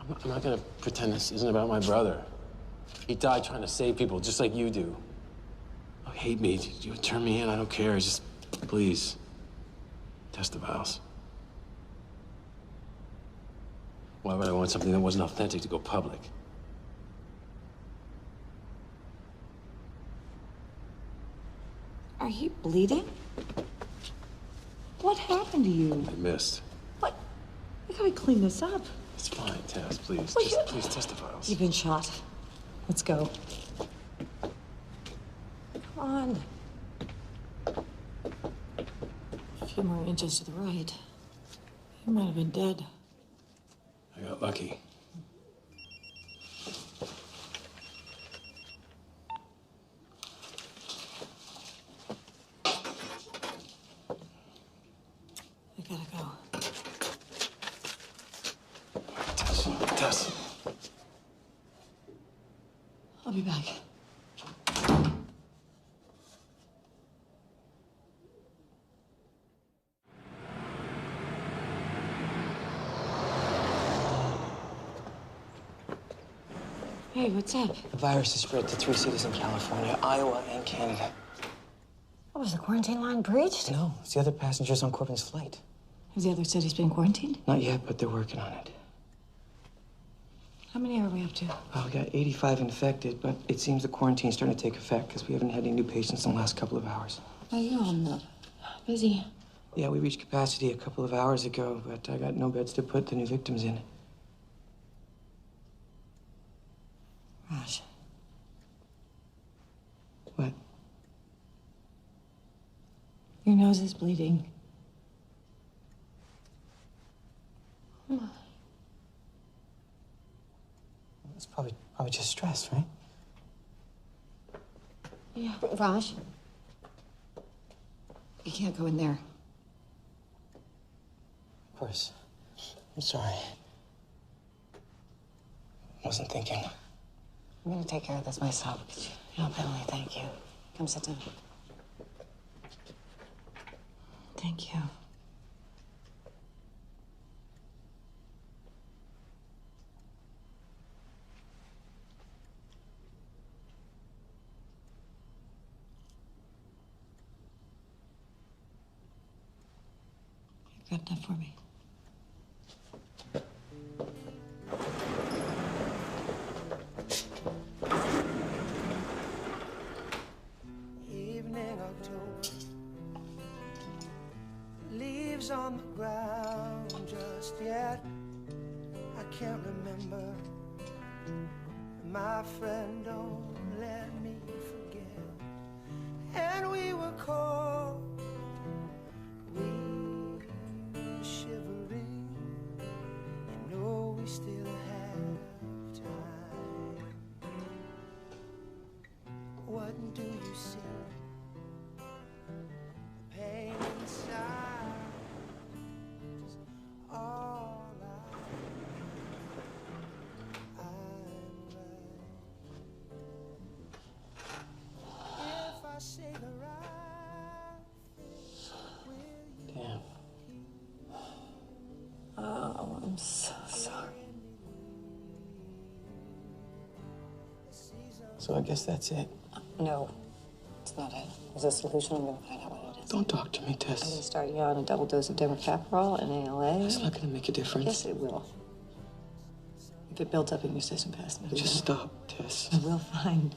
I'm not gonna pretend this isn't about my brother. He died trying to save people, just like you do. Oh, hate me. You turn me in, I don't care. Just, please, test the vials. Why would I want something that wasn't authentic to go public? Are you bleeding? What happened to you? I missed. What? We gotta clean this up. It's fine, Tess, please. Well, Just, please test the vials. You've been shot. Let's go. Come on. A few more inches to the right. You might have been dead. I got lucky. I gotta go. Tess. I'll be back. Hey, what's up? The virus has spread to 3 cities in California, Iowa, and Canada. What, was the quarantine line breached? No, it's the other passengers on Corbin's flight. Has the other cities been quarantined? Not yet, but they're working on it. How many are we up to? Well, we got 85 infected, but it seems the quarantine's starting to take effect because we haven't had any new patients in the last couple of hours. Are you all busy? Yeah, we reached capacity a couple of hours ago, but I got no beds to put the new victims in. Raj. What? Your nose is bleeding. It's probably just stress, right? Yeah. Raj, you can't go in there. Of course. I'm sorry. Wasn't thinking. I'm gonna take care of this myself. Help Emily, thank you. Come sit down. Thank you. got enough for me. Evening October, leaves on the ground just yet. I can't remember. My friend, don't let me forget. And we were cold, we were shivering. You know we still have time. What do you see? Pain inside is all I say the right thing, Damn. Oh, I'm so sorry. So I guess that's it. No, it's not it. There's a solution. I'm going to find out what it is. Don't talk to me, I'm going Tess. to start you on a double dose of Demercaprol and ALA. It's not going to make a difference. Yes, it will. If it builds up in your system fast enough. Just stop, Tess. I will find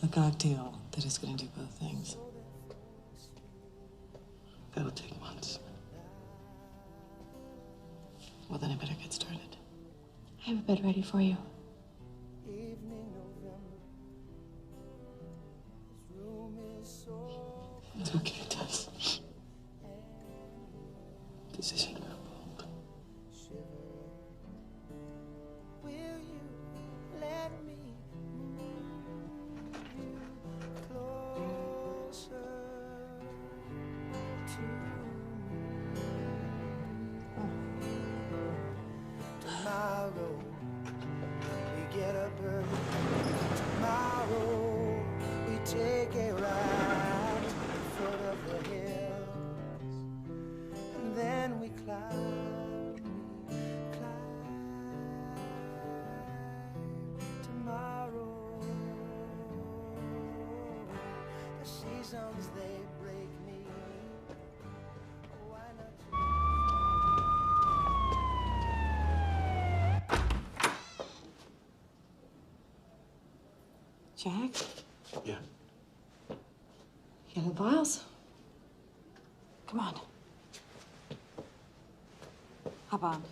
a cocktail that is going to do both things. That'll take months. Well, then I better get started. I have a bed ready for you. It's okay, Tess. This isn't your fault. will you let me move you closer to me? Tomorrow we get up early. Tomorrow we take a ride to the foot of the hills, and then we climb tomorrow. The seasons, they break me. Why Jack? Yeah. Yellow vials? Come on. Hop on.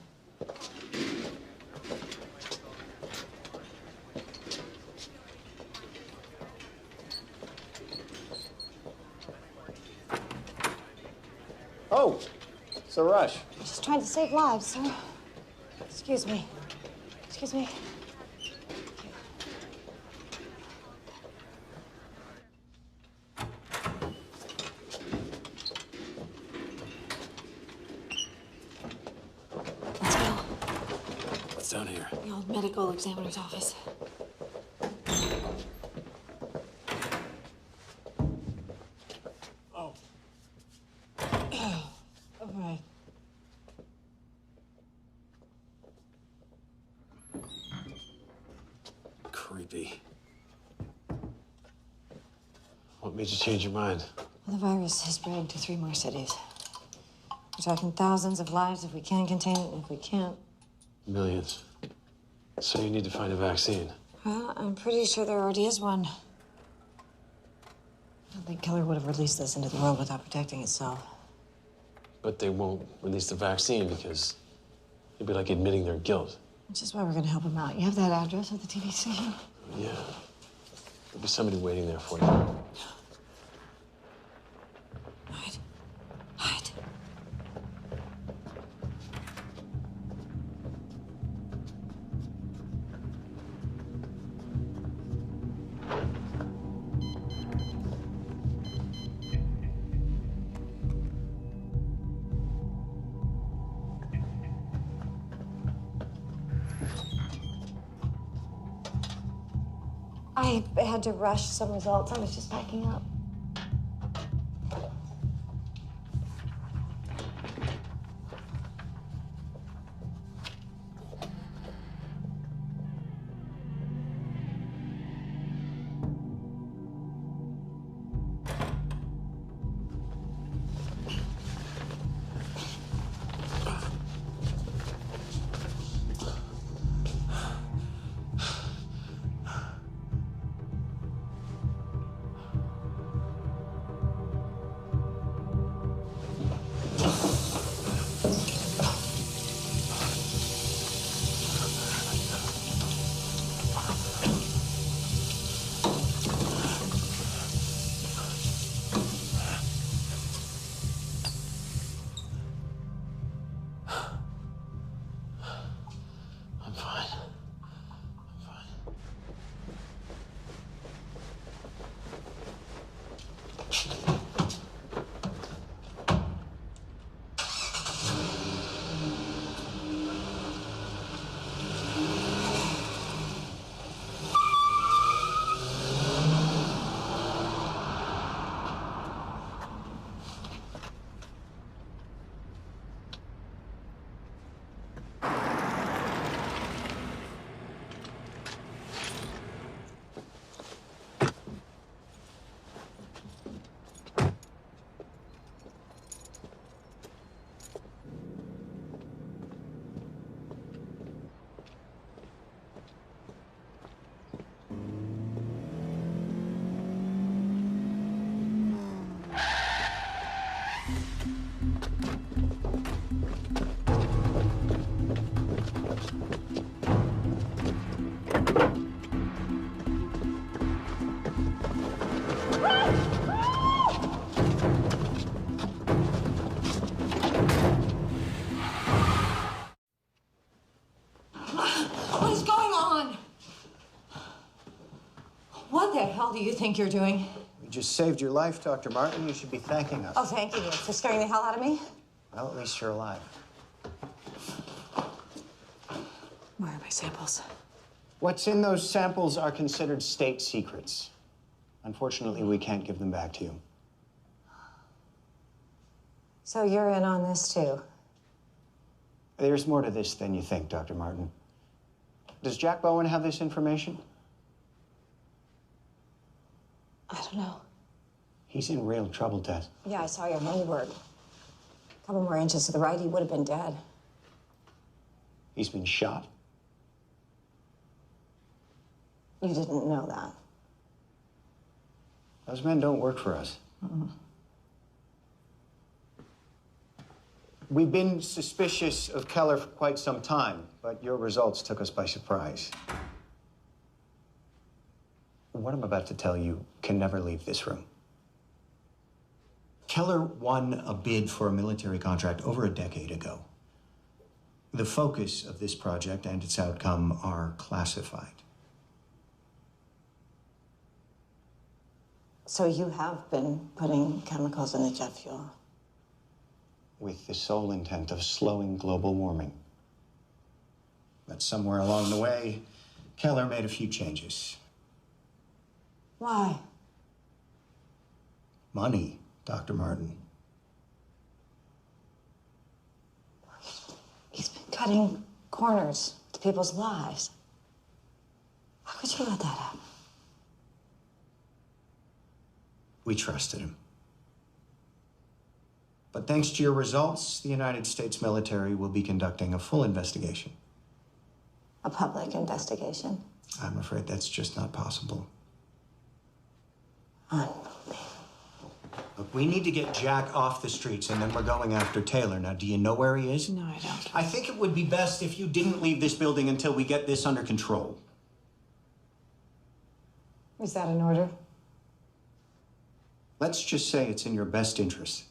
Oh, it's a rush. Just trying to save lives, sir. Excuse me. Excuse me. What's down here? The old medical examiner's office. Oh. All right. Creepy. What made you change your mind? Well, the virus has spread to 3 more cities. We're talking thousands of lives if we can contain it, and if we can't. Millions. So you need to find a vaccine. Well, I'm pretty sure there already is one. I don't think Keller would have released this into the world without protecting itself. But they won't release the vaccine because it'd be like admitting their guilt. Which is why we're gonna help him out. You have that address of the TV station? Yeah. There'll be somebody waiting there for you. Hide. Hide. I had to rush some results. I was just packing up. do you think you're doing? We just saved your life, Dr. Martin. You should be thanking us. Oh, thank you for scaring the hell out of me. Well, at least you're alive. Where are my samples? What's in those samples are considered state secrets. Unfortunately, we can't give them back to you. So you're in on this, too? There's more to this than you think, Dr. Martin. Does Jack Bowen have this information? I don't know. He's in real trouble, Tess. Yeah, I saw your handiwork. A couple more inches to the right, he would have been dead. He's been shot. You didn't know that. Those men don't work for us. We've been suspicious of Keller for quite some time, but your results took us by surprise. What I'm about to tell you can never leave this room. Keller won a bid for a military contract over a decade ago. The focus of this project and its outcome are classified. So you have been putting chemicals in the jet fuel? With the sole intent of slowing global warming. But somewhere along the way, Keller made a few changes. Why? Money, Dr. Martin. He's been cutting corners to people's lives. How could you let that happen? We trusted him. But thanks to your results, the United States military will be conducting a full investigation. A public investigation? I'm afraid that's just not possible. Look, we need to get Jack off the streets, and then we're going after Taylor. Now, do you know where he is? No, I don't. I think it would be best if you didn't leave this building until we get this under control. Is that an order? Let's just say it's in your best interest.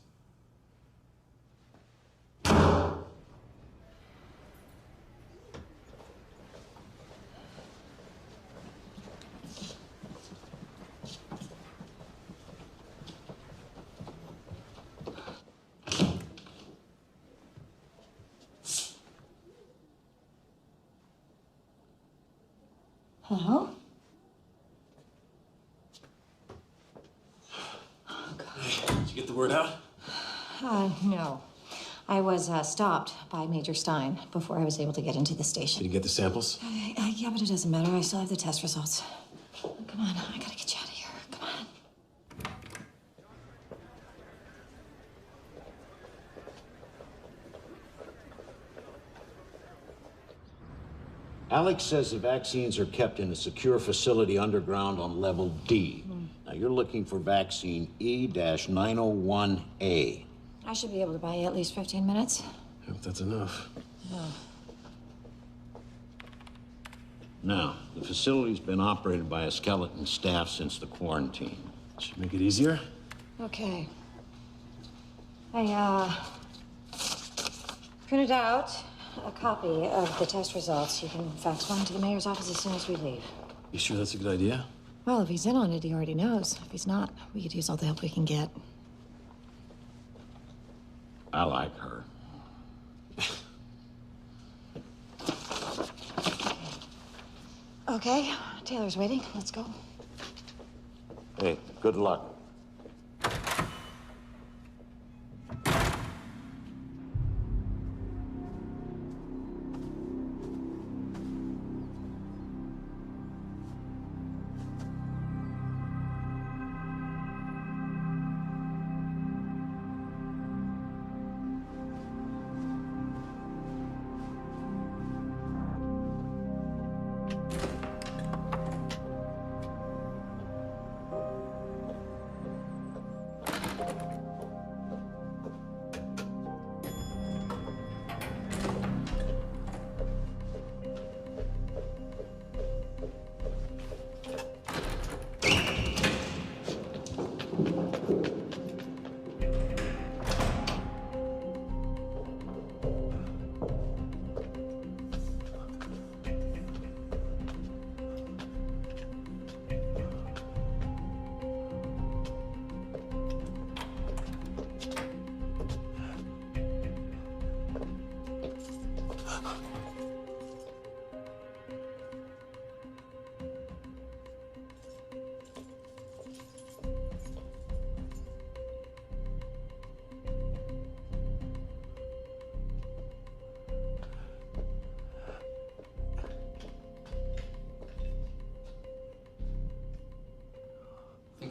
Hello? Did you get the word out? No. I was stopped by Major Stein before I was able to get into the station. Did you get the samples? Yeah, but it doesn't matter. I still have the test results. Come on, I gotta get you out of here. Come on. Alex says the vaccines are kept in a secure facility underground on level D. Now, you're looking for vaccine E-901A. I should be able to buy you at least 15 minutes. I hope that's enough. Oh. Now, the facility's been operated by a skeleton staff since the quarantine. Should make it easier. Okay. I printed out a copy of the test results. You can fax one to the mayor's office as soon as we leave. You sure that's a good idea? Well, if he's in on it, he already knows. If he's not, we could use all the help we can get. I like her. Okay, Taylor's waiting. Let's go. Hey, good luck.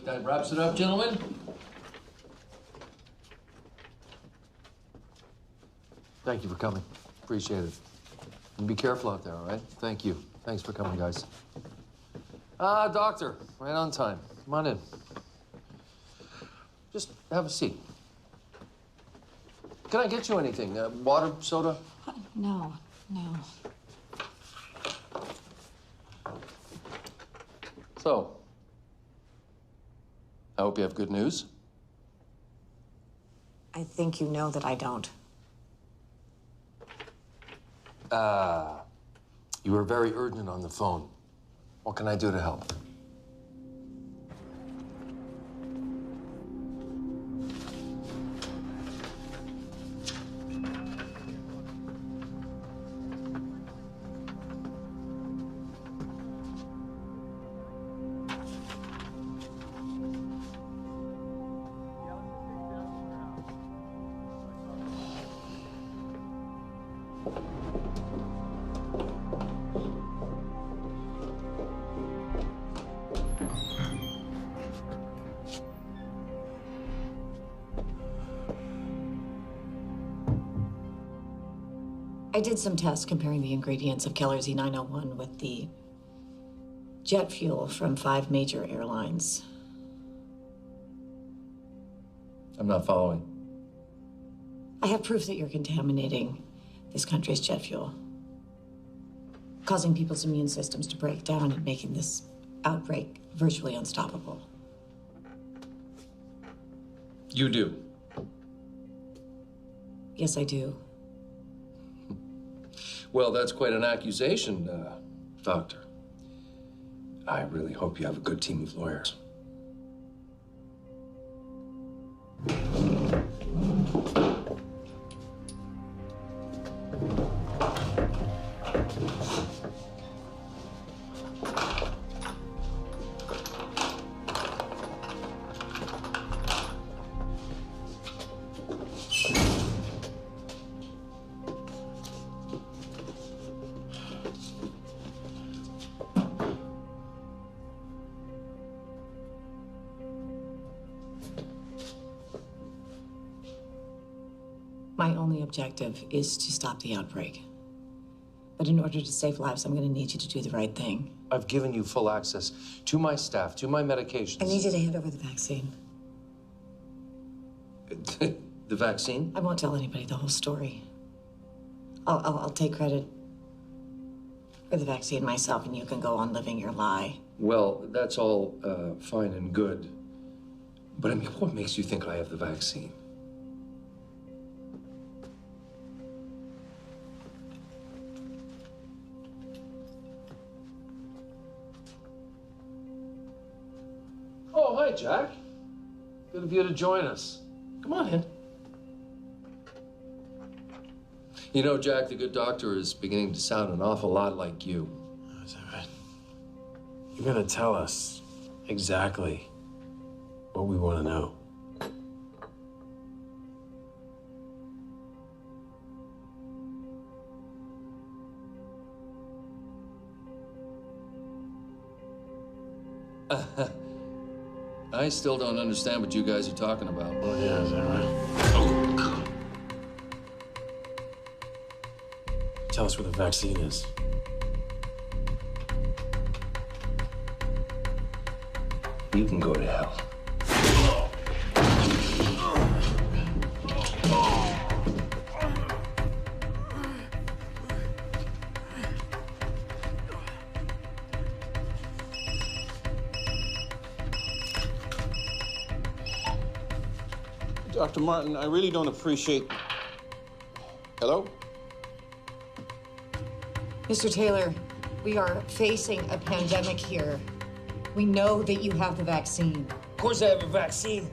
That wraps it up, gentlemen. Thank you for coming. Appreciate it. And be careful out there, all right? Thank you. Thanks for coming, guys. Doctor, right on time. Come on in. Just have a seat. Can I get you anything? Water, soda? No. So, I hope you have good news. I think you know that I don't. You were very urgent on the phone. What can I do to help? I did some tests comparing the ingredients of Keller's E901 with the jet fuel from 5 major airlines. I'm not following. I have proof that you're contaminating this country's jet fuel, causing people's immune systems to break down and making this outbreak virtually unstoppable. You do? Yes, I do. Well, that's quite an accusation, Doctor. I really hope you have a good team of lawyers. My only objective is to stop the outbreak. But in order to save lives, I'm going to need you to do the right thing. I've given you full access to my staff, to my medications. I need you to hand over the vaccine. The vaccine? I won't tell anybody the whole story. I'll take credit for the vaccine myself, and you can go on living your lie. Well, that's all fine and good. But I mean, what makes you think I have the vaccine? Oh, hi, Jack. Good of you to join us. Come on in. You know, Jack, the good doctor is beginning to sound an awful lot like you. Is that right? You're gonna tell us exactly what we want to know. I still don't understand what you guys are talking about. Oh, yeah, is that right? Tell us where the vaccine is. You can go to hell. Dr. Martin, I really don't appreciate... Hello? Mr. Taylor, we are facing a pandemic here. We know that you have the vaccine. Of course I have a vaccine.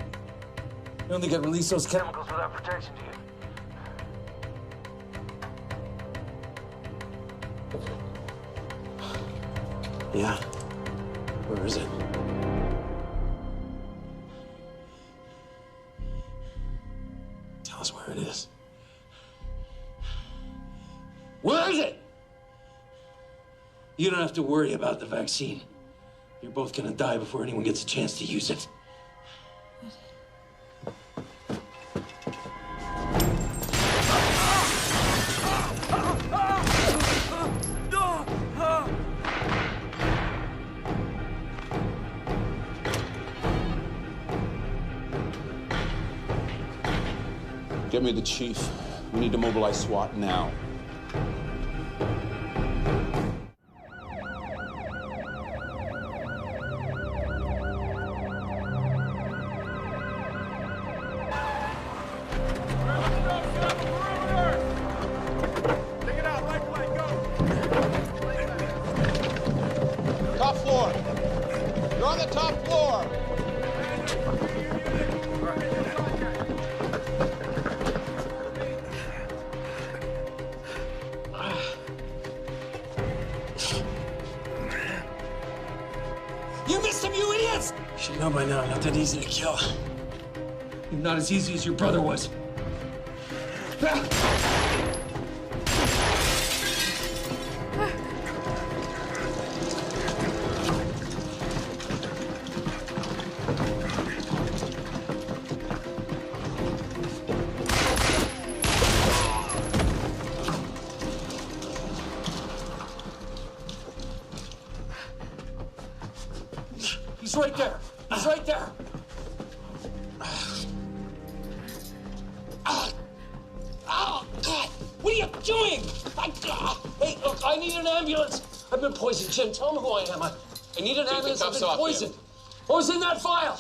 You don't think I'd release those chemicals without protection, do you? Yeah. Where is it? Tell us where it is. Where is it? You don't have to worry about the vaccine. You're both gonna die before anyone gets a chance to use it. Get me the chief. We need to mobilize SWAT now. Top floor. You're on the top floor. You missed him, you idiots! You should know by now, not that easy to kill. You're not as easy as your brother was. He's right there. He's right there. Oh, God. What are you doing? Hey, look, I need an ambulance. I've been poisoned. Jim, tell me who I am. I need an ambulance. I've been poisoned. What was in that vial?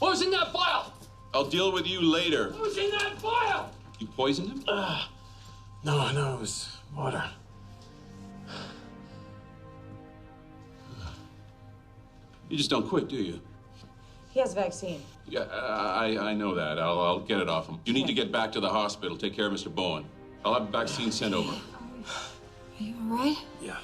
What was in that vial? I'll deal with you later. What was in that vial? You poisoned him? No, it was water. You just don't quit, do you? He has a vaccine. Yeah, I know that. I'll get it off him. You need to get back to the hospital. Take care of Mr. Bowen. I'll have a vaccine sent over. Are you all right? Yeah.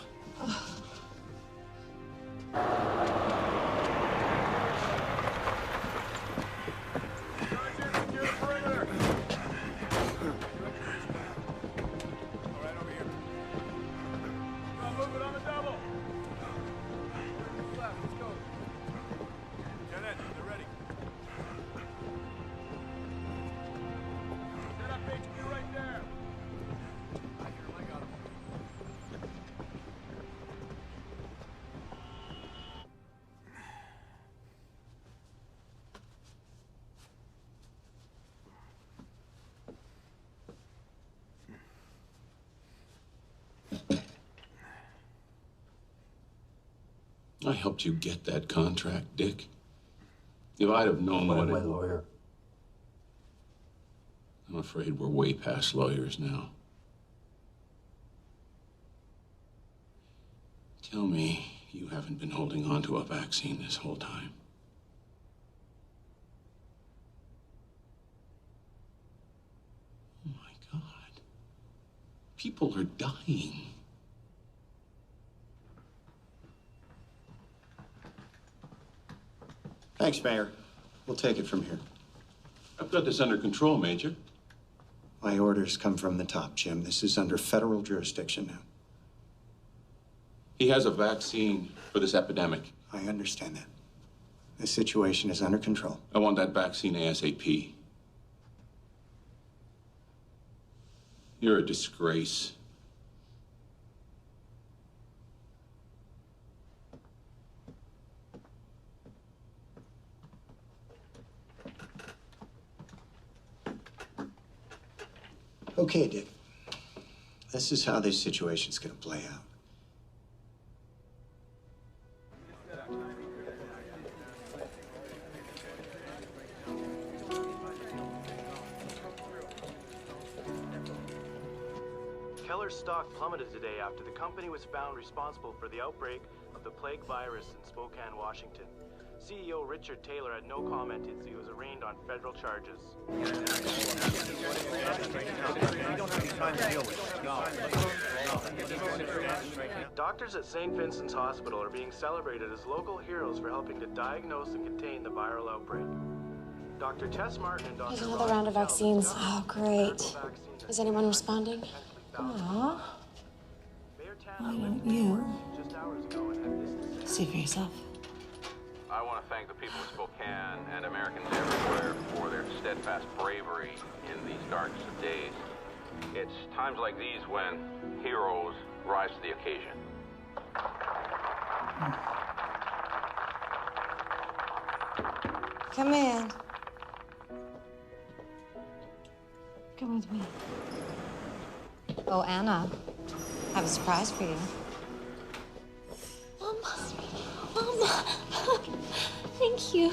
I helped you get that contract, Dick. If I'd have known what my lawyer. I'm afraid we're way past lawyers now. Tell me you haven't been holding on to a vaccine this whole time. Oh my God. People are dying. Thanks, Mayor. We'll take it from here. I've got this under control, Major. My orders come from the top, Jim. This is under federal jurisdiction now. He has a vaccine for this epidemic. I understand that. The situation is under control. I want that vaccine ASAP. You're a disgrace. Okay, Dick. This is how this situation's gonna play out. Keller's stock plummeted today after the company was found responsible for the outbreak of the plague virus in Spokane, Washington. CEO Richard Taylor had no comment as he was arraigned on federal charges. Doctors at St. Vincent's Hospital are being celebrated as local heroes for helping to diagnose and contain the viral outbreak. Dr. Tess Martin and Dr. There's another round of vaccines. Oh, great. Is anyone responding? Aw. Why don't you see for yourself? I want to thank the people of Spokane and Americans everywhere for their steadfast bravery in these darkest of days. It's times like these when heroes rise to the occasion. Come in. Come with me. Oh, Anna, I have a surprise for you. Mama. Mama. Thank you.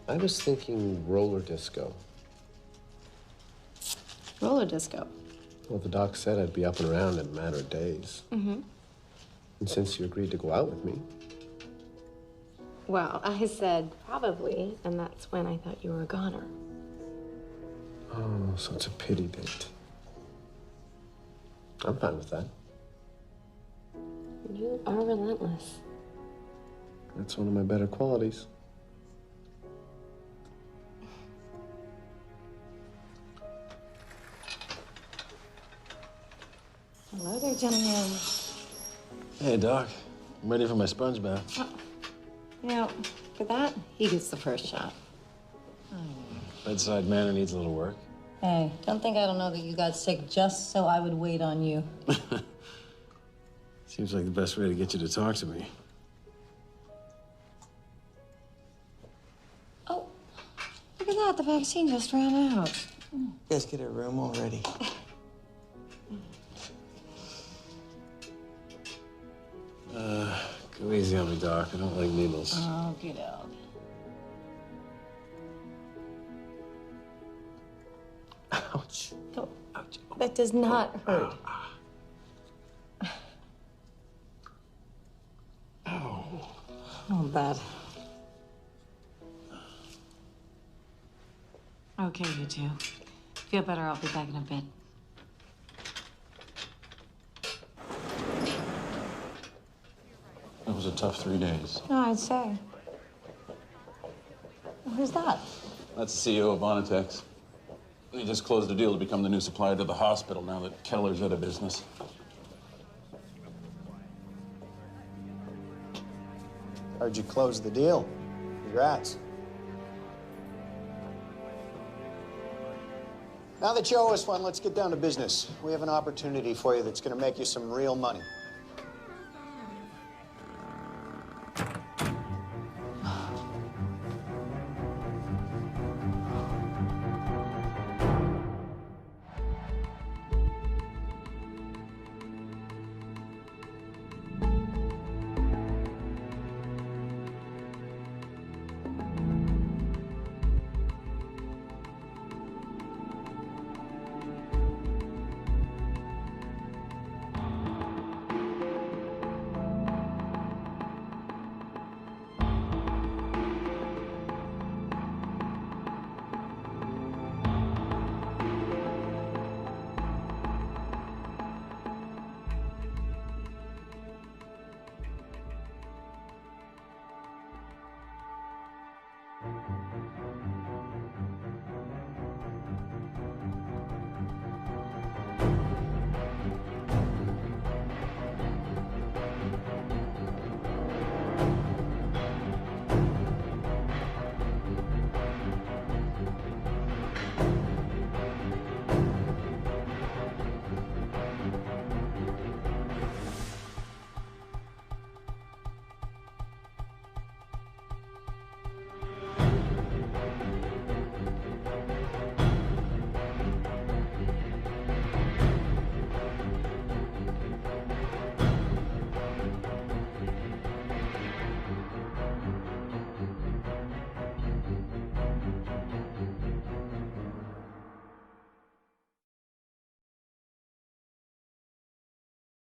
I was thinking roller disco. Roller disco. Well, the doc said I'd be up and around in a matter of days. Mm-hmm. And since you agreed to go out with me, Well, I said probably, and that's when I thought you were a goner. oh, so it's a pity date. I'm fine with that. You are relentless. That's one of my better qualities. Hello there, gentlemen. Hey, Doc. I'm ready for my sponge bath. You know, for that, he gets the first shot. Bedside manner needs a little work. Hey, don't think I don't know that you got sick just so I would wait on you. Seems like the best way to get you to talk to me. Oh, look at that. The vaccine just ran out. You guys get a room already. Go easy on me, Doc. I don't like needles. Oh, get out. Ouch. Oh, that does not hurt. Oh, bad. Okay, you two. Feel better, I'll be back in a bit. It was a tough 3 days. No, I'd say. Who's that? That's the CEO of Vonitex. He just closed a deal to become the new supplier to the hospital now that Keller's out of business. Heard you closed the deal. Congrats. Now that you owe us one, let's get down to business. We have an opportunity for you that's going to make you some real money.